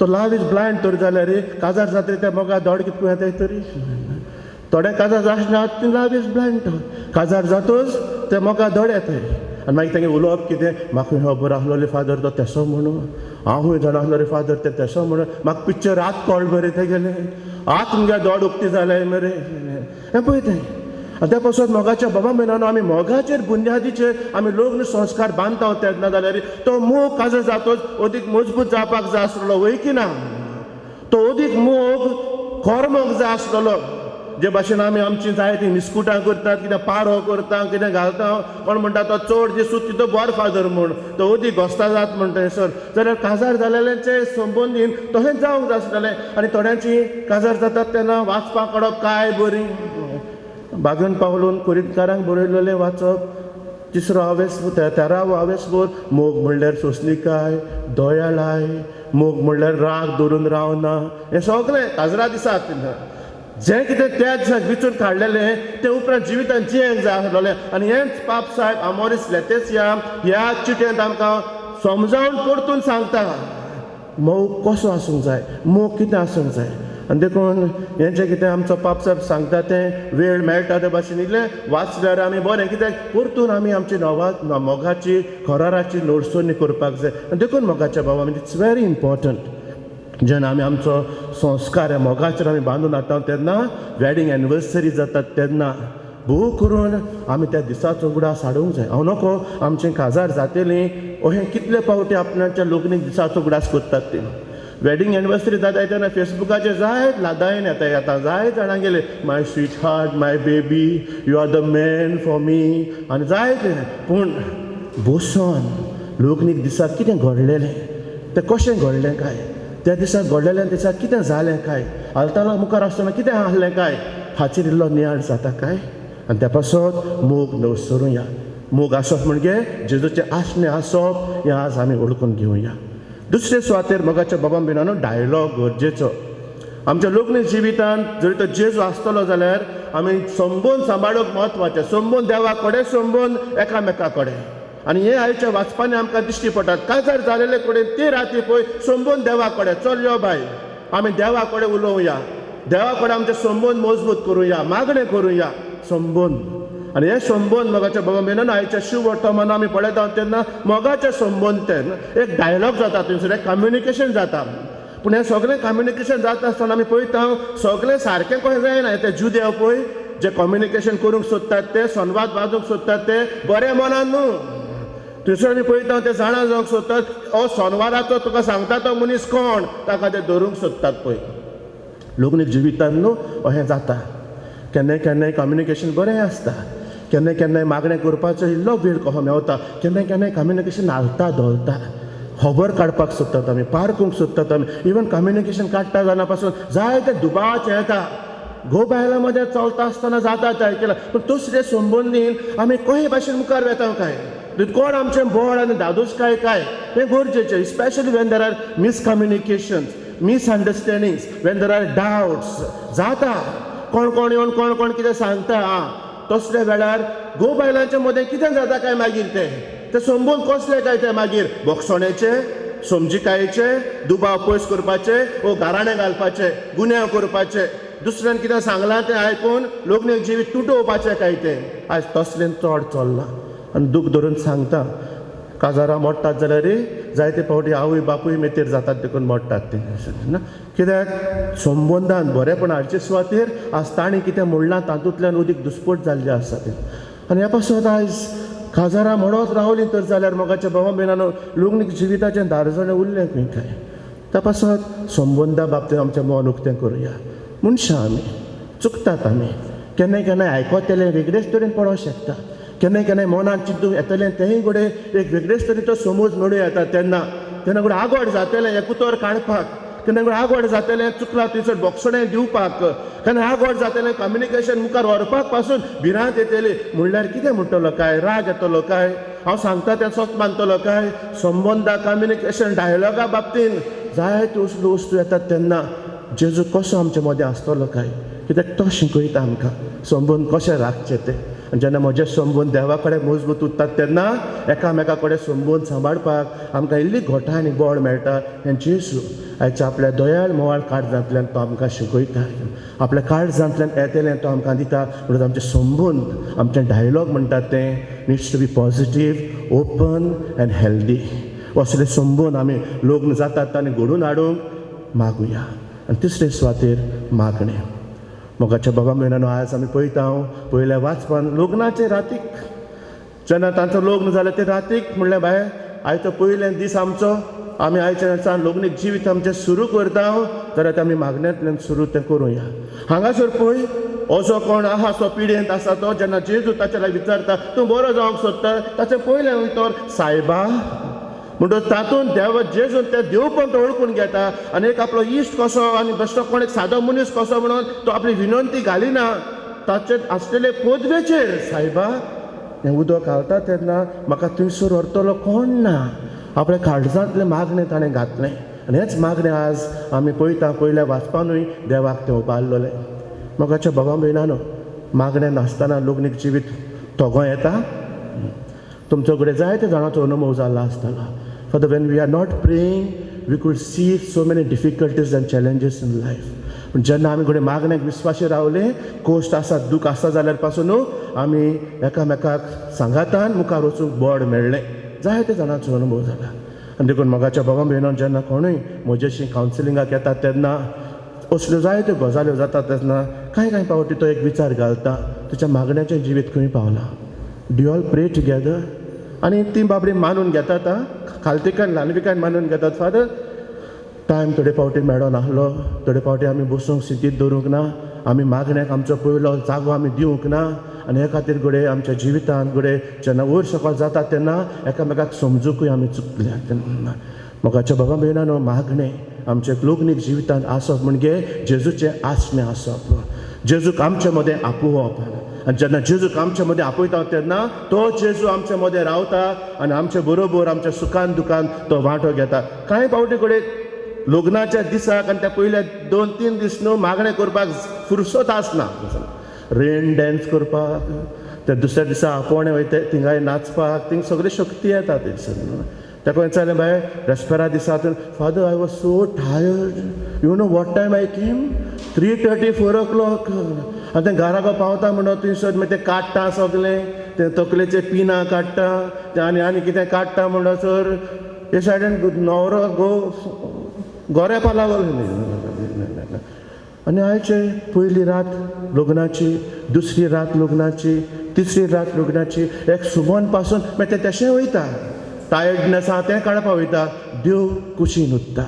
तो लाव इज ब्लायंड तर जाल्यार काजार जाता त्या मोगा दोड कितको येताय तरी थोडे काजार जाशना ती लाव इज ब्लायंड काजार जातोच ते मोगा दोड येताय आनी मागीर तेंगे उलोवप कितें म्हाका खबर आसलो रे फादर तो तेसो म्हणून हांव जाण आसलो रे फादर ते तेसो म्हणून म्हाका पिक्चर आत कळ्ळ बरें ते गेले आत मुगे दोड उक्ती जाले मरे हें पळय तें आनी त्या पासून मोगाच्या बाबा म्हयनानो आमी मोगाचेर बुन्यादीचेर आमी लग्न संस्कार बांदता तेन्ना जाल्यार तो मोग काजार जातोच अदीक मजबूत जावपाक जाय आसलो वय की ना तो अदीक मोग खरो मोग जाय आसलेलो जे भाशेन आमी आमची जाय ती मिस्कुटां करतात कितें पारो करता कितें घालता कोण म्हणटा तो चड दिसूं तितो बर फादर म्हूण तो अदीक घोस्ता जात म्हण थंयसर जाल्यार काजार जालेल्यांचे संबंदीन तशेंच जावंक जाय आसलेलें आनी थोड्यांची काजार जातात तेन्ना वाचपाक कळप काय बरी बागेन पावलून कुरितकारांक बरयलेलें वाचप तिसरो आवेसबूत 13वो आवेसबूत मोग म्हणल्यार सोंसणीकाय दयाळाय मोग म्हणल्यार राग धरून रावना हें सगळें काजरा दिसात जें कितें त्या दिसाक विचून काडलेलें तें उपरांत जिवितांत जियेंक जाय आसलेलें आनी हेंच पाप साहेब आमोरीस लेतेसिया ह्या चिटेंत आमकां समजावन परतून सांगता मोग कसो आसूंक जाय मोग कितें आसूंक जाय आनी देखून हें जें कितें आमचो पाप साहेब सांगता तें वेळ मेळटा ते भाशेन इल्लें वाचल्यार आमी बरें कित्याक परतून आमी आमची मोगाची खोराराची नोडसोनी करपाक जाय आनी देखून मोगाच्या भावा इट्स व्हेरी इम्पॉर्टंट जेन्ना आमी आमचो संस्कार ह्या मोगाचेर आमी बांदून हाडटा तेन्ना वेडिंग एनिवर्सरी जातात तेन्ना भोव करून आमी त्या दिसाचो उगडास हाडूंक जाय हांव नोको आमचें काजार जातलीं अशें कितले फावटी आपणाच्या लग्नीक दिसाचो उगडास करतात तीं वेडिंग एनिवर्सरी जाता तेन्ना फेसबुकाचेर जायत लादायन येता जायत जाणां गेले my sweet heart my baby you are the man for me आनी जायत पूण बसून लग्नीक दिसाक कितें घडलेलें तें कशें घडलें काय त्या दिसाक घडलेल्या दिसाक कितें जालें काय आलताना मुखार आसतना कितें आहलें काय हाचेर इल्लो नियाळ जाता काय आनी त्या पासत मोग नवसरूया मोग आसप म्हणजे जेजूचें आसणें आसप हें आज आमी ओळखून घेवया दुसरे सुवातेर मोगाच्या बाबा बिनानो डायलॉग गरजेचो आमच्या लग्न जिवितांत जरी तो जेजू आसतलो जाल्यार आमी संबंद सांबाळप म्हत्वाचें संबंद देवा कडेन संबंद एकामेका कडेन आनी हे आयच्या वाचपांनी आमकां दिश्टी पडटात काजार जालेले कडेन ती राती पळय संबंद देवा कडेन चल यो बाय आमी देवा कडेन उलोवया देवा कडेन आमचे संबंद मजबूत करुया मागणें करुया संबंद आनी हे संबंद मोगाच्या बाबा मेनन आयच्या शिव वर्तमान आमी पळयता तेन्ना मोगाचे संबंद एक डायलॉग जाता थंयसर एक कम्युनिकेशन जाता पूण हें सगळें कम्युनिकेशन जाता आसतना आमी पळयता सगळें सारकें कशें जायना ते जुदेव पळय जे कम्युनिकेशन करूंक सोदतात ते संवाद वाजोवंक सोदतात ते बरे मनान न्हू थंयसर आमी पळयता ते जाणा जावंक सोदतात हो संवादाचो तुका सांगता तो मनीस कोण ताका ते धरूंक सोदतात पळय लग्नीक जिवितांत न्हू अशें जाता केन्नाय केन्नाय कम्युनिकेशन बरें आसता केन्नाय केन्नाय मागणें करपाचो इल्लो वेळ कसो मेवता केन्नाय केन्नाय कम्युनिकेशन हालता धोलता खबर काडपाक सोदतात आमी पारकूंक सोदतात आमी इवन कम्युनिकेशन काडटा जाणा पासून जायते दुबाव येता घोव बायलां मदें चलता आसतना जाता ते आयकलां पूण दुसरे संबंदीन आमी कशे भाशेन मुखार वेता काय कोण आमचें बळ आनी दादोशकाय काय हें गरजेचें specially when there are miscommunications misunderstandings when there are doubts जाता कोण कोण येवन कोण कोण कितें सांगता तसल्या वेळार घोव बायलांच्या मदें कितें जाता काय मागीर ते संबंद कसले काय ते मागीर बोगसोण्याचे समजिकायेचे दुबाव पयस करपाचे वो गाराणें घालपाचे गुन्यांव करपाचे दुसऱ्यान कितें सांगलां तें आयकून लग्नीक जिवीत तुटोवपाचें काय तें आयज तसलें चड चल्लां आनी दूख धरून सांगता काजारां मोडटात जाल्यार जायते फावटी आवय बापूय मेतेर जातात देखून मोडटात ते ना कित्याक संबंदान बरेपण हाडचे सुवातेर आज ताणें कितें म्हणलां तातूंतल्यान उदीक दुस्पट जाल्लें आसा ते आनी ह्या पासत आयज काजारां म्हणत रावलीं तर जाल्यार मोगाच्या भावा बिनानो लग्नीक जिविताचें दारजणें उरलें खंय काय त्या पासत संबंदा बाबतींत आमचें मन उक्तें करुया मनशां आमी चुकतात आमी केन्नाय केन्नाय आयकतलें वेगळेच तरेन पडोंक शकता केन्नाय केन्नाय मनांत चिंतूंक येतलें तेंय घडये एक वेगळेच तरेचो समज मेळूं येता तेन्ना घडये आगोड जातलें हें कुतोर काडपाक केन्ना घडये आगोड जातलें चुकलां थंयसर बोगसोणें दिवपाक केन्ना आगोड जातलें कम्युनिकेशन मुखार व्हरपाक पासून भिरांत येतली म्हणल्यार कितें म्हणटलो काय राग येतलो काय हांव सांगता तें सोत मानतलो काय संबंदा कम्युनिकेशन डायलॉगा बाबतींत जायत्यो असल्यो वस्तू येतात तेन्ना जेजू कसो आमचे मदें आसतलो काय कित्याक तो शिकयता आमकां संबंद कशें राखचे ते आनी जेन्ना म्हजे संबंद देवा कडेन मजबूत उरतात तेन्ना एकामेका कडेन संबंद सांबाळपाक आमकां इल्ली घोटां आनी बळ मेळटा हें जेजू आयच्या आपल्या दयाळ मोवाळ काळजांतल्यान तो आमकां शिकयता आपल्या काळजांतल्यान येतलें तो आमकां दिता म्हणून आमचे संबंद आमचें डायलॉग म्हणटात तें needs to be positive open and healthy असले संबंद आमी लग्न जातात आनी घडोवन हाडूंक मागुया आनी तिसरे सुवातेर मागणें मोगाच्या बाबा मेनानो आयज आमी पळयता पयल्या वाचपान लग्नाचे रातीक जेन्ना तांचो लग्न जालें ते रातीक म्हणलें बाय आयचो पयले दीस आमचो आमी आयच्या दिसान लोग्नीक जिवीत आमचें सुरू करता जाल्यार ते आमी मागण्यांतल्यान सुरू तें करुया. हांगासर पळय असो कोण आहा तो पिडेंत आसा तो जेन्ना जेजू ताचे लागीं विचारता तूं बरो जावंक सोदता ताचें पयलें उतर सायबा म्हणटच तातूंत जेजून ते देवपण तो ओळखून घेता आनी एक आपलो इश्ट कसो आनी बेश्टो कोण एक सादो मनीस कसो म्हणून तो आपली विनंती घालिना ताचे आसलेले पदवेचेर सायबा हें उदक घालता तेन्ना म्हाका थंयसर व्हरतलो कोण ना. आपल्या काळजांतलें मागणें ताणें घातलें आनी हेंच मागणें आज आमी पळयता पयल्या वाचपानूय देवाक तें उबारलेलें. मोगाच्या बाबा भयणानो मागणें नासतना लोग्नीक जिवीत तोगो येता. तुमचो कडेन जायते जाणांचो अनुभव जाल्लो आसतलो. For when we are not praying, we could see so many difficulties and challenges in life. पण जेन्ना आमी कडेन मागण्याक विस्वाशी रावले कोश्ट आसा दूख आसा जाल्यार पासून आमी एकामेकाक सांगातान मुखार वचूंक बोड मेळ्ळें. जायते जाणांचो अनुभव जाला. आनी देखून मोगाच्या बाबा भयणान जेन्ना कोणूय म्हजेशी कावन्सिलिंगाक येता तेन्ना असल्यो जायत्यो गजाल्यो जाता तेन्ना कांय पावटी तो एक विचार घालता तुज्या मागण्याचें जिवीत खंय पावलां. डू यू ऑल प्रे टुगेदर. आनी ती बाबडी मानून घेतात खालतिकान ल्हानविकान मानून घेतात फादर टायम थोडे फावटी मेळो नासलो थोडे फावटी आमी बसूंक स्थितीत दवरूंक ना आमी मागण्याक आमचो पयलो जागो आमी दिवंक ना आनी हे खातीर घडये आमच्या जिवितांत घडये जेन्ना वयर सकयल जाता तेन्ना एकामेकाक समजूंकूय आमी चुकल्या. मोगाच्या बाबा भयणानो मागणें आमचे लोग्नीक जिवितांत आसप म्हणजे जेजूचें आसणें आसप. जेजूक आमचे मदें आपोवप आनी जेन्ना जेजूक आमचे मदें आपयता तेन्ना तो जेजू आमचे मदें रावता आनी आमचे बरोबर आमच्या सुखान दुखान तो वांटो घेता. कांय फावटी कडेन लग्नाच्या दिसाक आनी त्या पयल्या 2-3 दीस न्हू मागणें करपाक फुरसत आसना. रेन डॅन्स करपाक ते दुसऱ्या दिसा आपोवणें वयता थिंगाय नाचपाक थिंग सगळी शक्ती येता थंयसर. ताका विचारलें बाय रेस्पेरा दिसांतून father I was so tired you know what time I came 3:30 4 o'clock आनी तें घरा गो पावता म्हणून थंयसर मागीर तें काडटा सगलें तें तकलेचे पिनां काडटा तें आनी कितें काडटा म्हणसर हे सायडीन न्हवरो गोऱ्यापा लागलो. आनी आयचे पयली रात लग्नाची दुसरी रात लग्नाची तिसरी रात लग्नाची एक सुमन पासून मागीर तें तशें वयता टायर्डनेस आहा तें काडपा वयता. देव कुशीन उत्ता.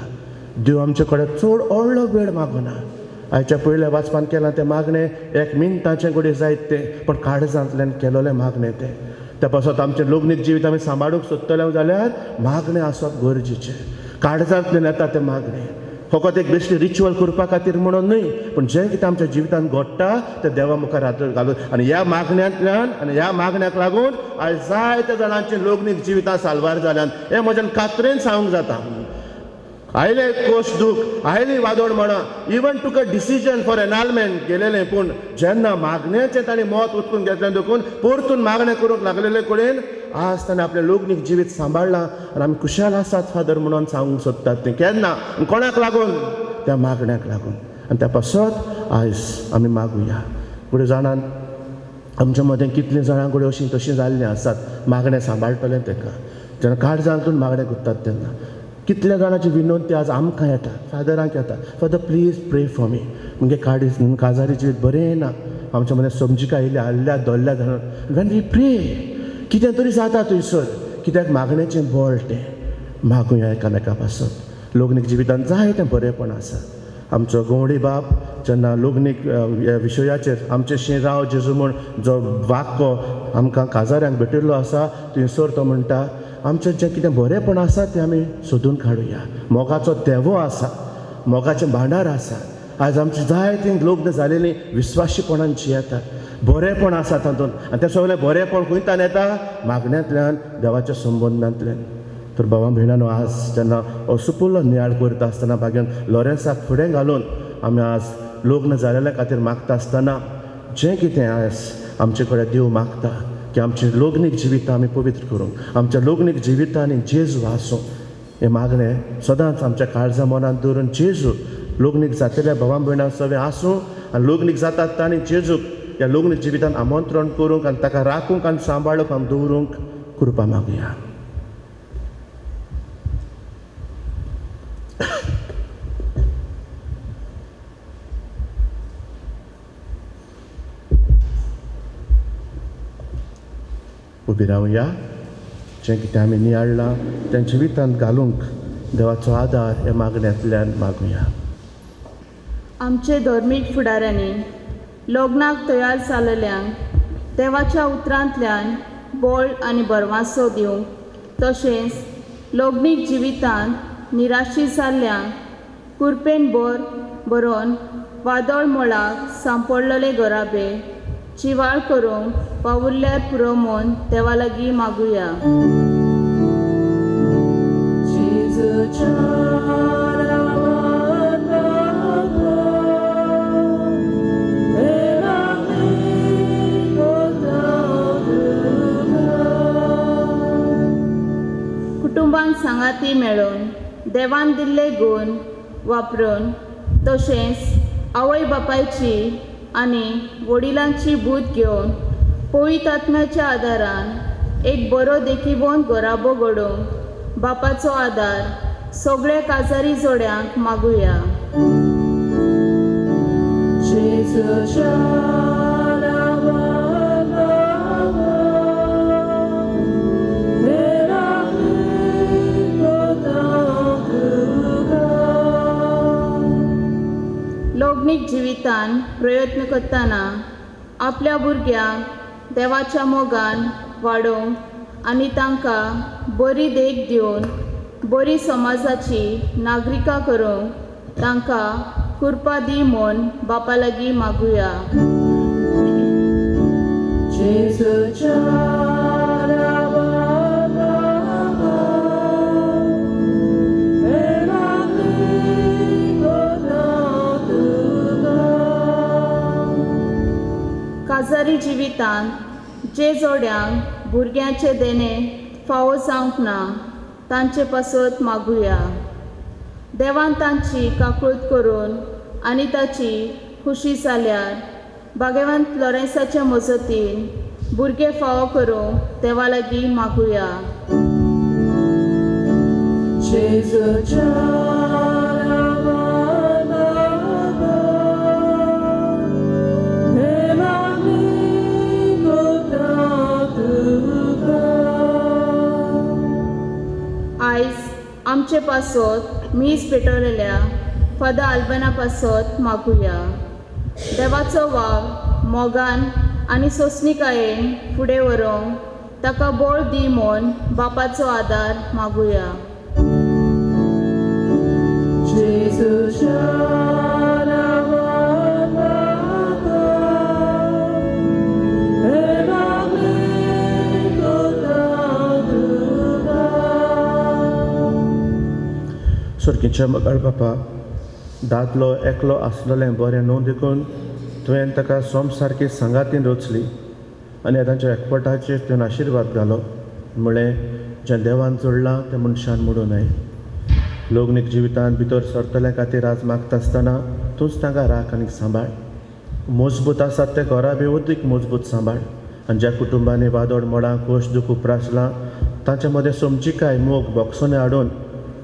देव आमचे कडेन चड व्हडलो वेळ मागना. आयच्या पयल्या वाचपान केलां तें मागणें 1 मिनटाचें घडये जायत तें पण काळजांतल्यान केलोलें मागणें तें. त्या पासत आमचें लोग्नीक जिवीत आमी सांबाळूंक सोदतले जाल्यार मागणें आसप गरजेचें. काळजांतल्यान येता तें मागणें फकत एक बेश्टी रिच्युअल करपा खातीर म्हणून न्हय पूण जें कितें आमच्या जिवितांत घडटा तें देवा मुखार हात घालून आनी ह्या मागण्यांतल्यान आनी ह्या मागण्याक लागून आयज जायत्या जाणांचें लोग्नीक जिवितां साल्वार जाल्यान हें म्हज्यान खात्रेन सांगूंक जाता. आयले कोश दूख आयली वादोळ म्हणा इवन तुका डिसिजन फॉर एनालमेंट गेलेलें पूण जेन्ना मागण्याचें ताणें मत उचलून घेतलें देखून परतून मागणें करूंक लागलेले कडेन आज ताणें आपलें लोग्नीक जिवीत सांबाळलां आनी आमी खुशाल आसात फादर म्हणून सांगूंक सोदतात. तें केन्ना कोणाक लागून त्या मागण्याक लागून. आनी त्या पासत आयज आमी मागुया. फुडें जाणान आमच्या मदें कितलीं जाणां कडेन अशीं तशीं जाल्लीं आसात मागणें सांबाळटलें ताका जेन्ना काळजांतून मागणें करतात तेन्ना कितल्या जाणांची विनंती आज आमकां येता फादरांक येता फादर प्लीज प्रे फॉर मी म्हणजे काजारी जिवीत बरें ना आमच्या मदें समजीक आयिल्ले हल्ल्या दोल्ल्या जाणां वेन वी प्रे कितें तरी जाता थंयसर कित्याक मागणेचें बळ तें मागुया एकामेका पासत. लोग्नीक जिवितांत जायतें बरेंपण आसा. आमचो गवंडी बाब जेन्ना लोग्नीक विशयाचेर आमचे शिराव जेजू म्हूण जो वाक्को आमकां काजाऱ्यांक भेटिल्लो आसा थंयसर तो म्हणटा आमचें जें कितें बरेंपण आसा तें आमी सोदून काडुया. मोगाचो देवो आसा मोगाचें भांडार आसा. आयज आमची जायतीं लग्न जालेलीं विस्वाशीपणांची येतात बरेंपण आसा तातूंत आनी तें सगळें बरेंपण खंयच्यान येता मागण्यांतल्यान देवाच्या संबंदांतल्यान. तर बाबा भयणानो आज जेन्ना असुपुल्लो नियाळ करता आसतना भाग्यान लॉरेन्साक फुडें घालून आमी आज लग्न जालेल्या खातीर मागता आसतना जें कितें आयज आमचे कडेन देव मागता की आमची लोग्नीक जिवितां आमी पवित्र करूंक आमच्या लोग्नीक जिवितांनी जेजू आसूं हें मागणें सदांच आमच्या काळजा मनांत दवरून जेजू लोग्नीक जातल्या भावां भयणां सगळें आसूं आनी लोग्नीक जातात तांणी जेजूक ह्या लोग्नीक जिवितांत आमंत्रण करूंक आनी ताका राखूंक आनी सांबाळूंक आमी दवरूंक कृपा मागुया. उबी रावया. जें कितें आमी नियाळ्ळां तें जिवितांत घालूंक देवाचो आदार हे मागण्यांतल्यान मागुया. आमचे धर्मीक फुडाऱ्यांनी लग्नाक तयार जाल्ल्यांक देवाच्या उतरांतल्यान बळ आनी बरवासो दिवंक तशेंच लग्नीक जिवितांत निराशी जाल्ल्यांक कुरपेन बरोवन वादळ मोळाक सांपडलेले गराबे जिवाळ करूंक पावुल्ल्यार पुरो म्हूण देवा लागीं मागुया. कुटुंबान सांगाती मेळून देवान दिल्ले गूण वापरून तशेंच आवय बापायची आनी वडिलांची बूद घेवन पवित्र आत्म्याच्या आदारान एक बरो देखीबोन घोराबो घडोवंक बापाचो आदार सगळ्या काजारी जोड्यांक मागुया. लग्नीक जिवितान प्रयत्न करतना आपल्या भुरग्यांक देवाच्या मोगान वाडोवंक आनी तांकां बरी देख दिवन बरी समाजाची नागरिकां करूंक तांकां कृपा दी म्हूण बापा लागीं मागुया. काजारी जिवितांत जे जोड्यांक भुरग्यांचे देणे फावो जावंक ना तांचे पासत मागुया. देवान तांची काकूळट करून आनी ताची खुशी जाल्यार भाग्यवंत लॉरेन्साच्या मजतीन भुरगे फावो करूंक देवा लागीं मागुया. आयज आमचे पासत मीस पेटवलेल्या फादर आल्बना पासत मागुया. देवाचो वाव मोगान आनी सोंसणिकायेन फुडें व्हरूंक ताका बळ दी म्हूण बापाचो आदार मागुया. सुर्गीच्या मगळ बापा, दादलो एकलो आसलेलें बरें न्हू देखून तुवें ताका सोम सारकी सांगातीन रचली आनी तांच्या एकवटाचेर तुवें आशिर्वाद घालो म्हळें जें देवान जोडलां तें मनशान मोडूं न्हय. लग्नीक जिवितांत भितर सरतल्या खातीर आज मागता आसतना तूंच तांकां राख आनी सांबाळ. मजबूत आसात ते घरा बी अदीक मजबूत सांबाळ आनी ज्या कुटुंबांनी वादळ मोडां कोश दूख उप्रासलां तांचे मदें समजिकाय मोग बोगसोने हाडून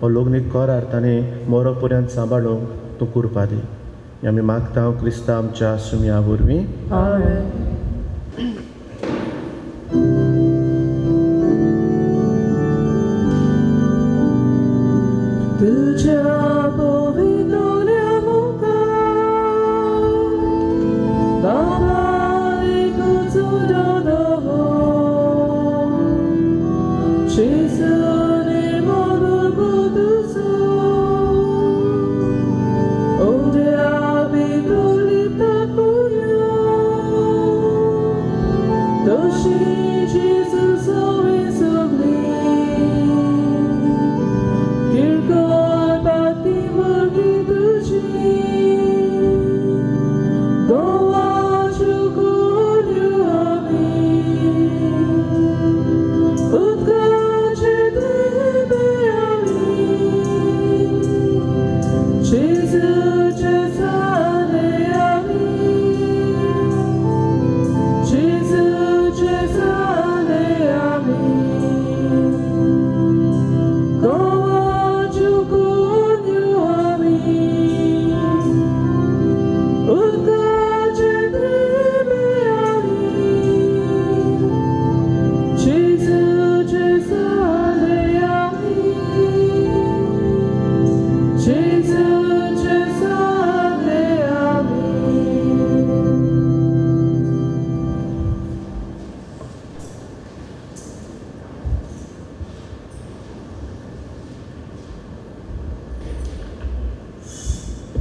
हो लग्नीक करार तांणी मोरो पर्यंत सांबाळूंक तूं कृपा दी. आमी मागता क्रिस्ता आमच्या सुमया वरवीं. Amen.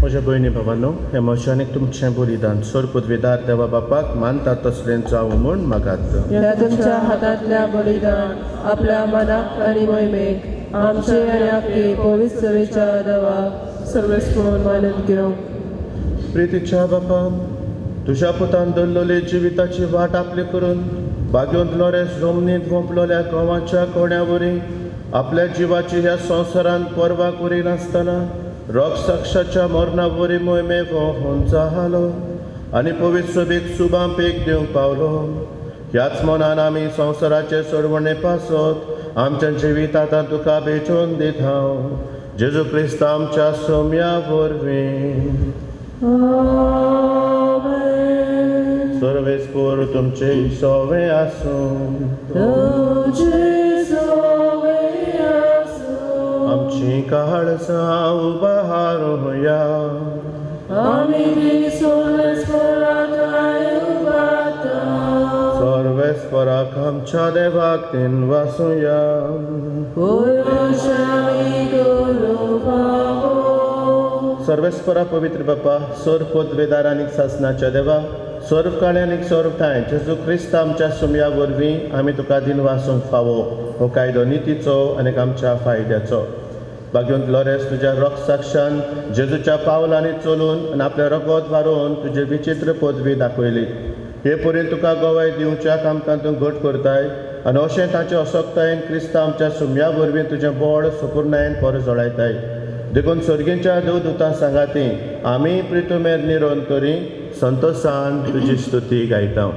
म्हज्या भयणी भावांनो, हे मोशानीक तुमचें बलिदान सोर पदवीदार देवा बापाक मानता तसलें जावं म्हूण मागात. ह्या तुमच्या हातांतल्या बलिदान आपल्या मनाक आनी मोहिमेक आमचे आनी आपली पवित्र सवेच्या देवाक सर्वस्पूर्ण मानून घेवंक. प्रितीच्या बापा, तुज्या पुतान दल्लोले जिविताची वाट आपली करून बागेंत लोरेस रोमनीत गोंपलोल्या गोवाच्या कोण्यावरी आपल्या जिवाची ह्या संवसारांत पर्वा करिनासतना रक्षसाक्षाच्या मरणा वरी मोहिमे होऊन जालो आनी पवित्र सभेक शुभां पेक दिवंक पावलो. ह्याच मनान आमी संवसाराचे सोडवणे पासत आमच्या जिवीत आतां तुका भेटोवन दित हांव. जेजू क्रिस्त आमच्या सोम्या वरवीं. सर्वेस्पोर तुमचे सोवे आसूं. आमची काळजां उबारूया. सर्वेस्पराक आमच्या देवाक तीन वासुया. सर्वेस्परा पवित्र बापा, सोर पदवेदार आनी सासनाच्या देवा, सर्व काळे आनी सर्व ठाय जेजू क्रिस्त आमच्या सुमया वरवीं आमी तुका दिन वासूंक फावो. हो कायदो नितीचो आनी आमच्या फायद्याचो. बागेंत लोरेस तुज्या रक्षसाक्षान जेजूच्या पावलांनी चलून आनी आपलें रगत व्हारोवन तुजे विचित्र पदवी दाखयली. हे पर्यंत तुका गोवाय दिवच्या आमकां तूं घट करताय आनी अशें ताचे असोक्तायेन क्रिस्त आमच्या सुमया वरवीं तुजें बोड सुपूर्णायेन पर जळायताय. देखून सर्गेच्या देवदूतां सांगाती आमी प्रितुमेर निरंतरी संतोशान तुजी स्तुती गायता.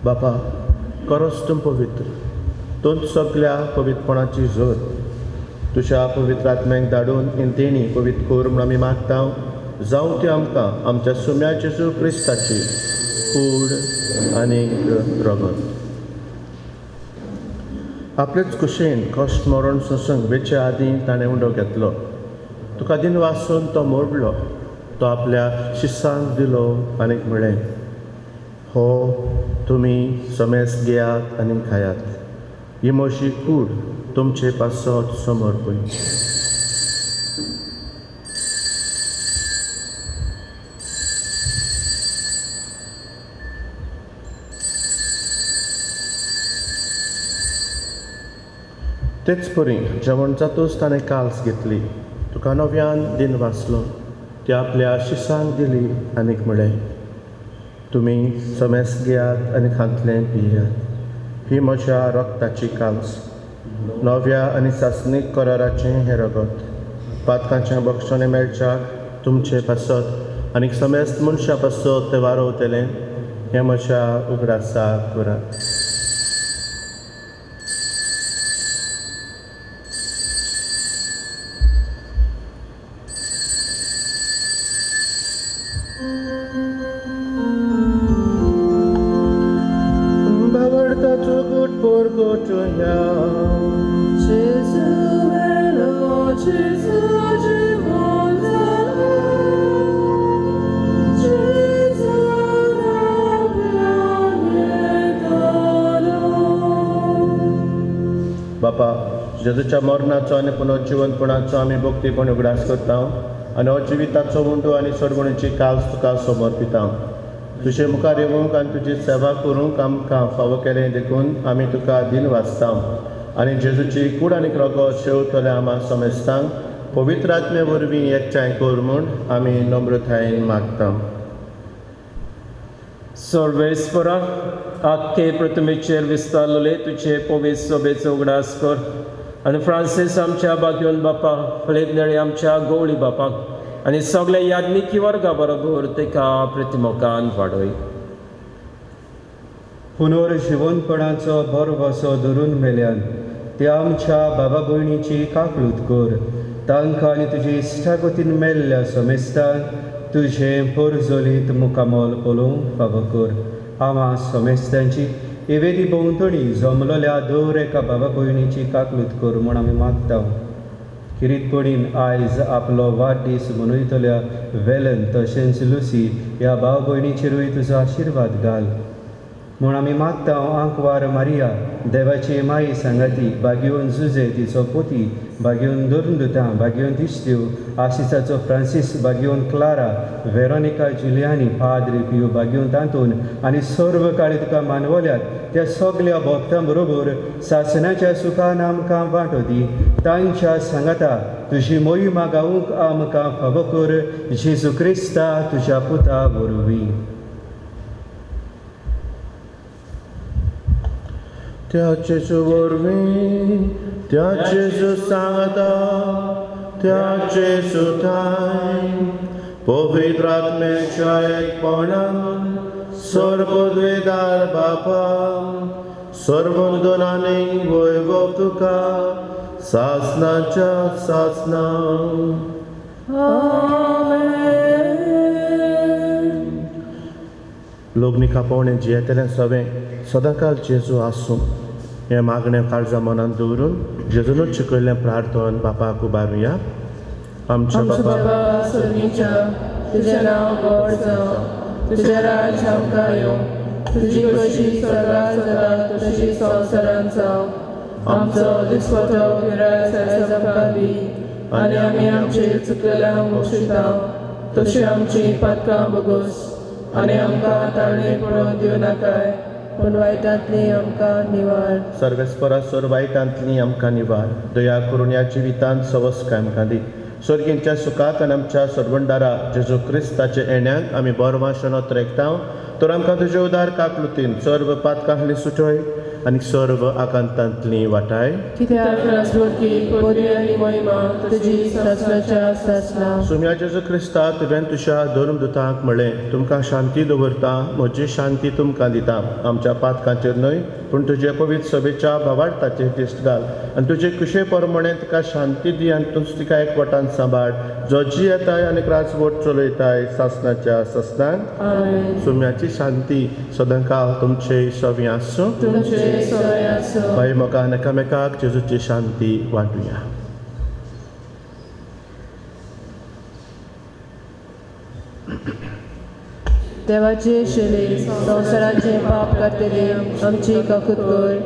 बापा, करोस तूं पवित्र, तूं सगळ्या पवित्रपणाची जोत तुज्या पवित्र आत्म्याक धाडून इन तेणी पवित्र कोर म्हूण आमी मागता. जावं ती आमकां आमच्या सुम्या जेजू क्रिस्ताची कूड आनीक रगत. आपलेच कुशेन कश्ट मरण सोसूंक वेचे आदीं ताणें उंडो घेतलो. तुका दिन वाचून तो मोडलो. तो आपल्या शिश्यांक दिलो आनीक म्हळें, हो तुमी समेस घेयात आनी खायात. ही म्हजी कूड तुमचे पासत समोर पळय. तेच परी जेवण जातूच ताणें काल्स घेतली. तुका नव्यान दिन वाचलो. ती आपल्या शिश्यांक दिली आनीक म्हळें, तुमी समेस घेयात आनी खांतलें पियात. ही म्हज्या रक्ताची काल्स, नव्या आनी सासणीक कराराचें हें रगत. पातकांचें भक्षण मेळच्याक तुमचे पासत आनीक समेस्त मनशा पासत तें वारोवतलें. हें म्हज्या उगडासाक करात. बावडताचो गोट पोर गोटुया. जेजूच्या मरणाचो आनी पुनर्जिवनपणाचो आमी भक्तीपण उगडास करता आनी हो जिविताचो मुंडू आनी सोडवणीची काल तुका समर्पिता. तुजे मुखार येवंक आनी तुजी सेवा करूंक आमकां फावो केलें देखून आमी तुका दिन वाचता आनी जेजूची कूड आनी रगत शेवतले आमा समेस्तांक पवित्र आत्मे वरवीं एकठांय कर म्हूण आमी नम्रतायेन मागता. सर्वेस्परा आख्खे प्रथमेचेर विस्तारलेले तुजे पवित्र सभेचो उगडास कर आनी फ्रांसीस आमच्या बागयोन बापाक फिलीप नेळी आमच्या गवळी बापाक आनी सगळे याज्ञिकी वर्गा बरोबर तेका प्रतिमोगान वाडय. पुनर्जिवनपणाचो बरो वसो धरून मेल्यान त्या आमच्या बाबा भयणीची काकळूत कर. तांकां आनी तुजी इश्टागतीन मेल्ल्या समेस्तांक तुजें परजोलीत मुखामोल पळोवंक फावो कर. आमा समेस्तांची एवेदी भोंवतणी जमलेल्या दर एका बाबा भयणीची काकळूत कर म्हूण आमी मागता. किरीतपणीन आयज आपलो वाडदीस मनयतल्या वेलन तशेंच लुसी ह्या भाव भयणीचेरूय तुजो आशिर्वाद घाल म्हूण आमी मागता. आंकवार मारिया देवाची माई सांगाती बागयोन जुजे तिचो पोती बागयोन दोरंदुतां बागयोन दिश्ट्यो आशिसाचो फ्रांसीस बागयोन क्लारा वेरोनिका जुलियानी पाद्री पियो बागयोन तांतून आनी सर्व काळी तुका मानवल्यात त्या सगळ्या भक्तां बरोबर सासणाच्या सुखान आमकां वांटो दी. तांच्या सांगाता तुजी मोहिमा गावूंक आमकां फावो कर. जेजू क्रिस्ता तुज्या पुता वरवीं. त्या जेजू वरवीं त्या जेजू सांगता त्या जेजू थाय पवित्र आत्म्याच्या एकपणान सर्वोद्वेदार बापा सर्वोदनांनी वैभव तुका सासनाच्या सासना. लोगनिका पावणे जियेतलें सवें सदांकाल जेजू आसूं हें मागणें काळजा मनांत दवरून जेजूनच शिकयल्लें प्रार्थन बापाक उबारुया. आमच्या बाबा स्वर्गीच्या तुजें नांव गोड जावं तुजें राज आमकां येवं तुजी कशी स्वर्गांत जाता तशी संवसारांत जावं. आमचो दिसपतो गिराय आयज आमकां दी आनी आमी आमचे चुकलेल्यांक बक्षिता तशी आमची पातकां बोगोस आनी आमकां ताळणेक पडोवन दिवं नाकाय पूण वायटांतली आमकां निवाड. सर्वेस्परा सोर वायटांतली आमकां निवाड. दया करून ह्या जिवितांत सवस्काय आमकां दी. स्वर्गींच्या सुखाक आनी आमच्या सर्वंडारा जेजू क्रिस्ताचे येण्याक आमी बरवां शोनत रेखता. तर आमकां तुजे उदार काकलुतीन सर्व पातकांतली सुटय आनी सर्व आकांतांतली वाटाय. कित्याक राजवटी पोदी आनी महिमा तुजी सासणाच्या सासना. सुम्या जेजू क्रिस्ता तुवें तुज्या धर्मदुतांक म्हणलें तुमकां शांती दवरता म्हजी शांती तुमकां दिता. आमच्या पातकांचेर न्हय पूण तुजे पवित्र सभेच्या भावार्थाचेर दिश्ट घाल आनी तुजे कुशे परमणे तिका शांती दी आनी तूं तिका एकवटान सांबाळ जो जी येताय आनी राजवट चलयताय सासणाच्या सासनान. सुम्याची शांती सदांकाळ तुमचे सवी आसूं. भाई मोगान एकामेकाक जेजूची शांती वांटुया. देवाचे शेले संवसाराचे पाप काडटले आमची काकूत कर.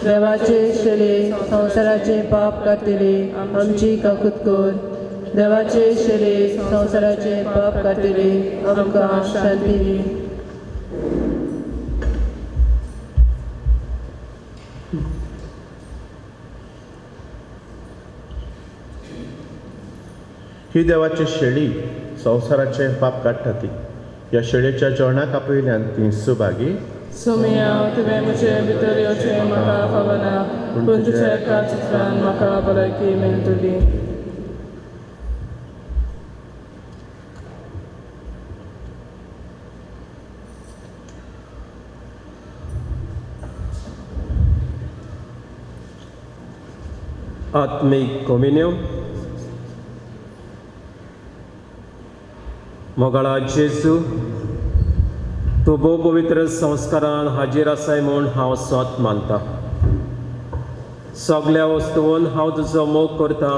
देवाचे शेले संवसाराचे पाप काडटले आमची काकूत कर. देवाचे शेले संवसाराचे पाप काडटले आमकां शांती दी. ही देवाची शेळी संवसाराचे पाप काडटा ती. ह्या शेळयेच्या जेवणाक आपयल्यान ती सुभागी. सुमिया तुवें म्हजे भितर येवचें म्हाका खबरना पूण तुज्या एका चित्रान म्हाका भलायकी मेळटली. आत्मीक कम्युनियन. मोगाळा जेजू तूं भोव पवित्र संस्कारान हाजीर आसाय म्हूण हांव सोत मानता. सगळ्या वस्तूंत हांव तुजो मोग करता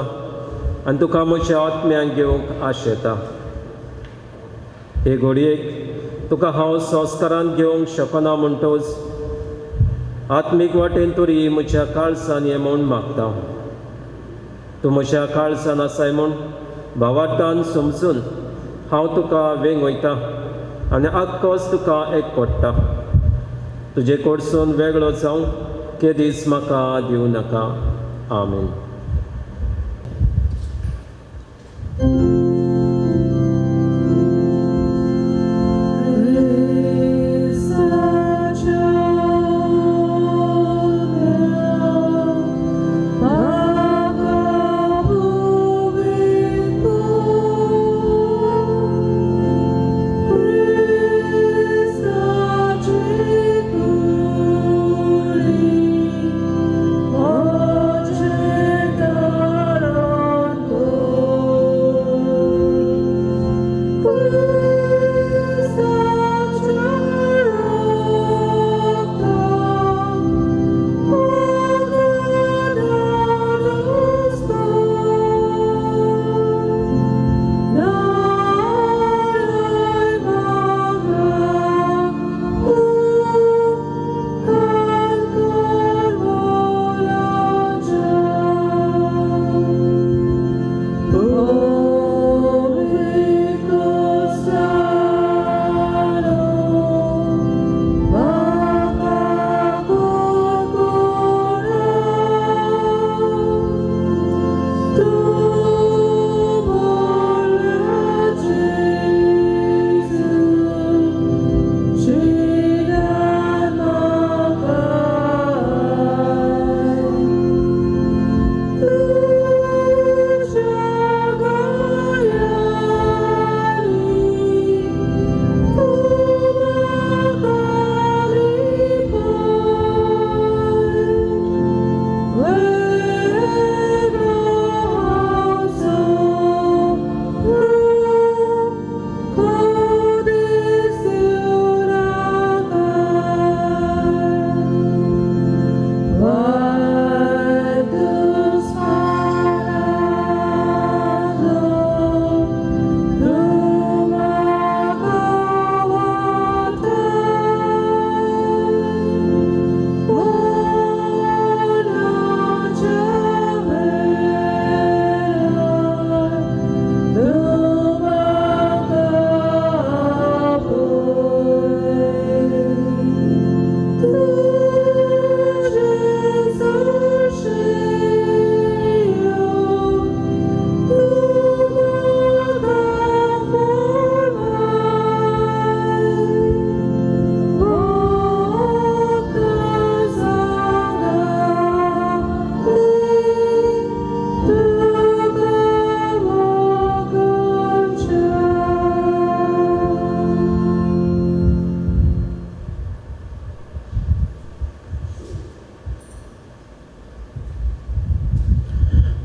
आनी तुका म्हज्या आत्म्यान घेवंक आशेता. हे घडयेक तुका हांव संस्कारान घेवंक शकना म्हणटच आत्मीक वाटेन तरी म्हज्या काळजान ये म्हूण मागता. तूं म्हज्या काळजान आसाय म्हूण भावार्थान समजून हांव तुका वेंग वयतां आनी आख्खोच तुका एकवटता. तुजे कडसून वेगळो जावंक केदीस म्हाका दिवं नाका. आमीन.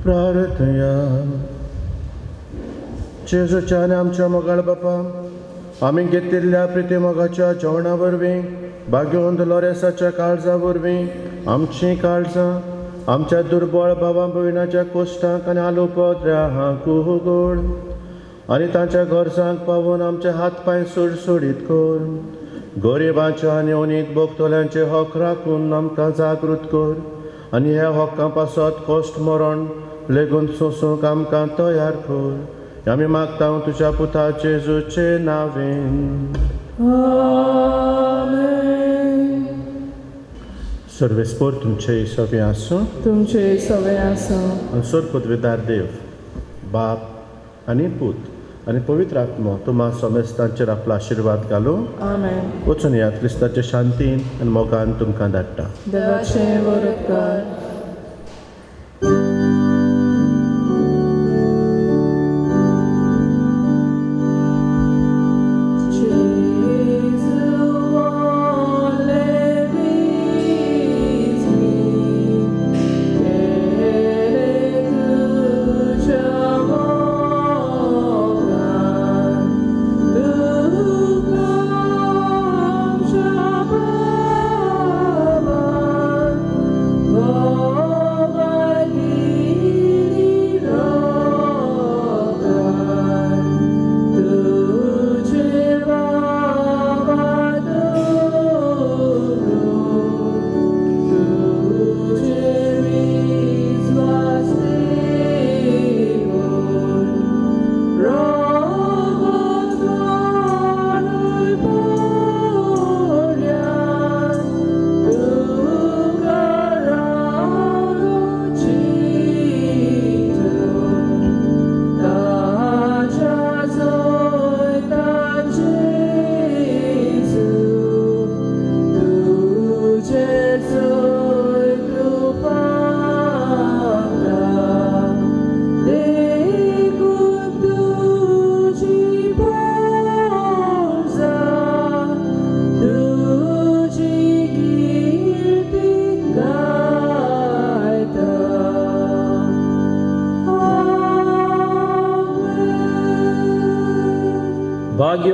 प्रार्थया. जेजूच्या आनी आमच्या मोगाळ बापा, आमी घेतिल्ल्या प्रिती मोगाच्या जेवणा वरवीं भाग्योन लोरेसाच्या काळजा वरवीं आमचीं काळजां आमच्या दुर्बळ भावा भयणाच्या कोश्टांक आनी आलोपद्र्याक उगड आनी तांच्या गरजांक पावून आमचे हात पांय सुडसुडीत कर. गरिबांच्या आनी अनेक भोगतोल्यांचे हक राखून आमकां जागृत कर आनी ह्या हक्कां पासत कश्ट मरण लेगून सोंसूंक आमकां तयार कर. आमी मागता तुज्या पुता जेजूचे नांवेन. सर्वेस्पोर तुमचे सवे आसूं. तुमचे सवे आसूं. सोर पदवीदार देव बाप आनी पूत आनी पवित्र आत्मो तुम्हा समेस्तांचेर आपलो आशिर्वाद घालूं. आमेन. वचून या क्रिस्ताचे शांतीन आनी मोगान तुमकां धाडटा. देवाचें वरद कर. Oh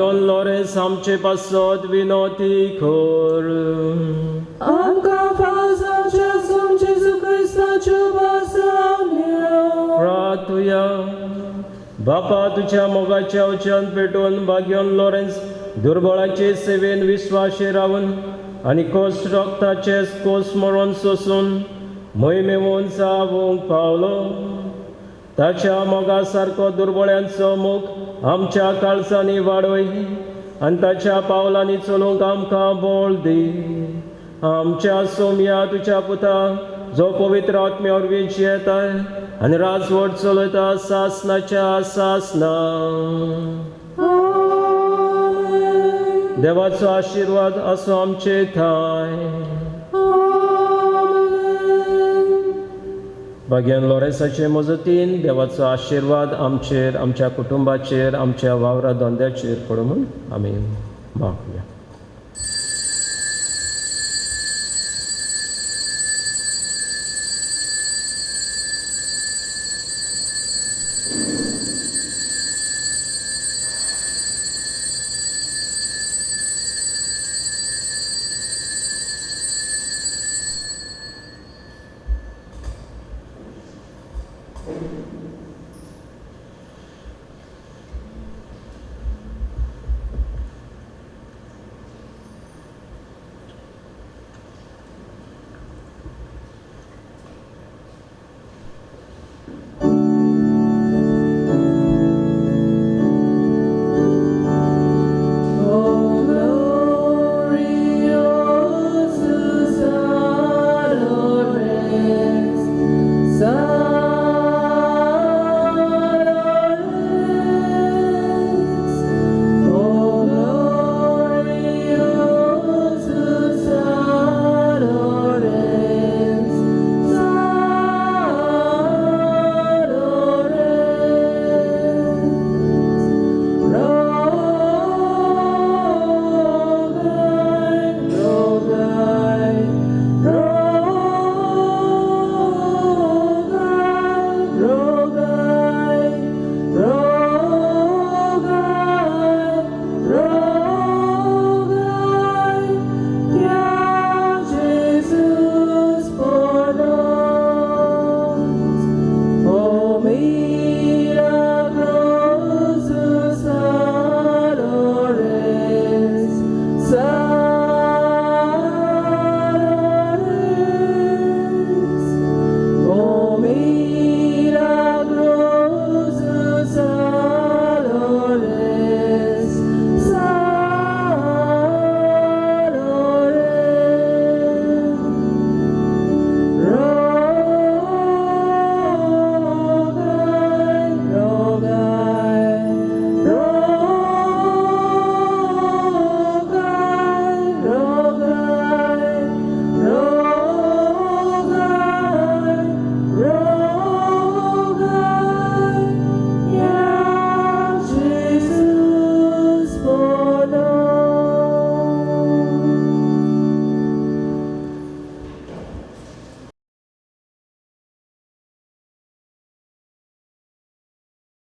भाग्योन लॉरेन्स आमचे पासत विनोती खोर आमकां पावसाच्या सोम जेजू क्रिस्ताच्यो बासावण्यो प्रार्थुया बापा तुझ्या मोगाच्या उच्चान पेटोवन भाग्योन लॉरेन्स दुर्बळाचे सेवेन विश्वासे रावन आनी कोस रक्ताचे कोस मरण सोसून मोहिमेवून जावूंक पावलो ताच्या मोगा सारको दुर्बळ्यांचो मोग आमच्या काळजांनी वाडय आनी ताच्या पावलांनी चलूंक आमकां बळ दी आमच्या सोम्या तुज्या पुता जो पवित्र आत्म्या वरवीं जियेताय आनी राजवट चलयता सासनाच्या सासना देवाचो आशिर्वाद असो आमचे थंय भाग्यान लॉरेन्साचे मजतीन देवाचो आशिर्वाद आमचेर आमच्या कुटुंबाचेर आमच्या वावरा धंद्याचेर पडूं म्हूण आमी मागुया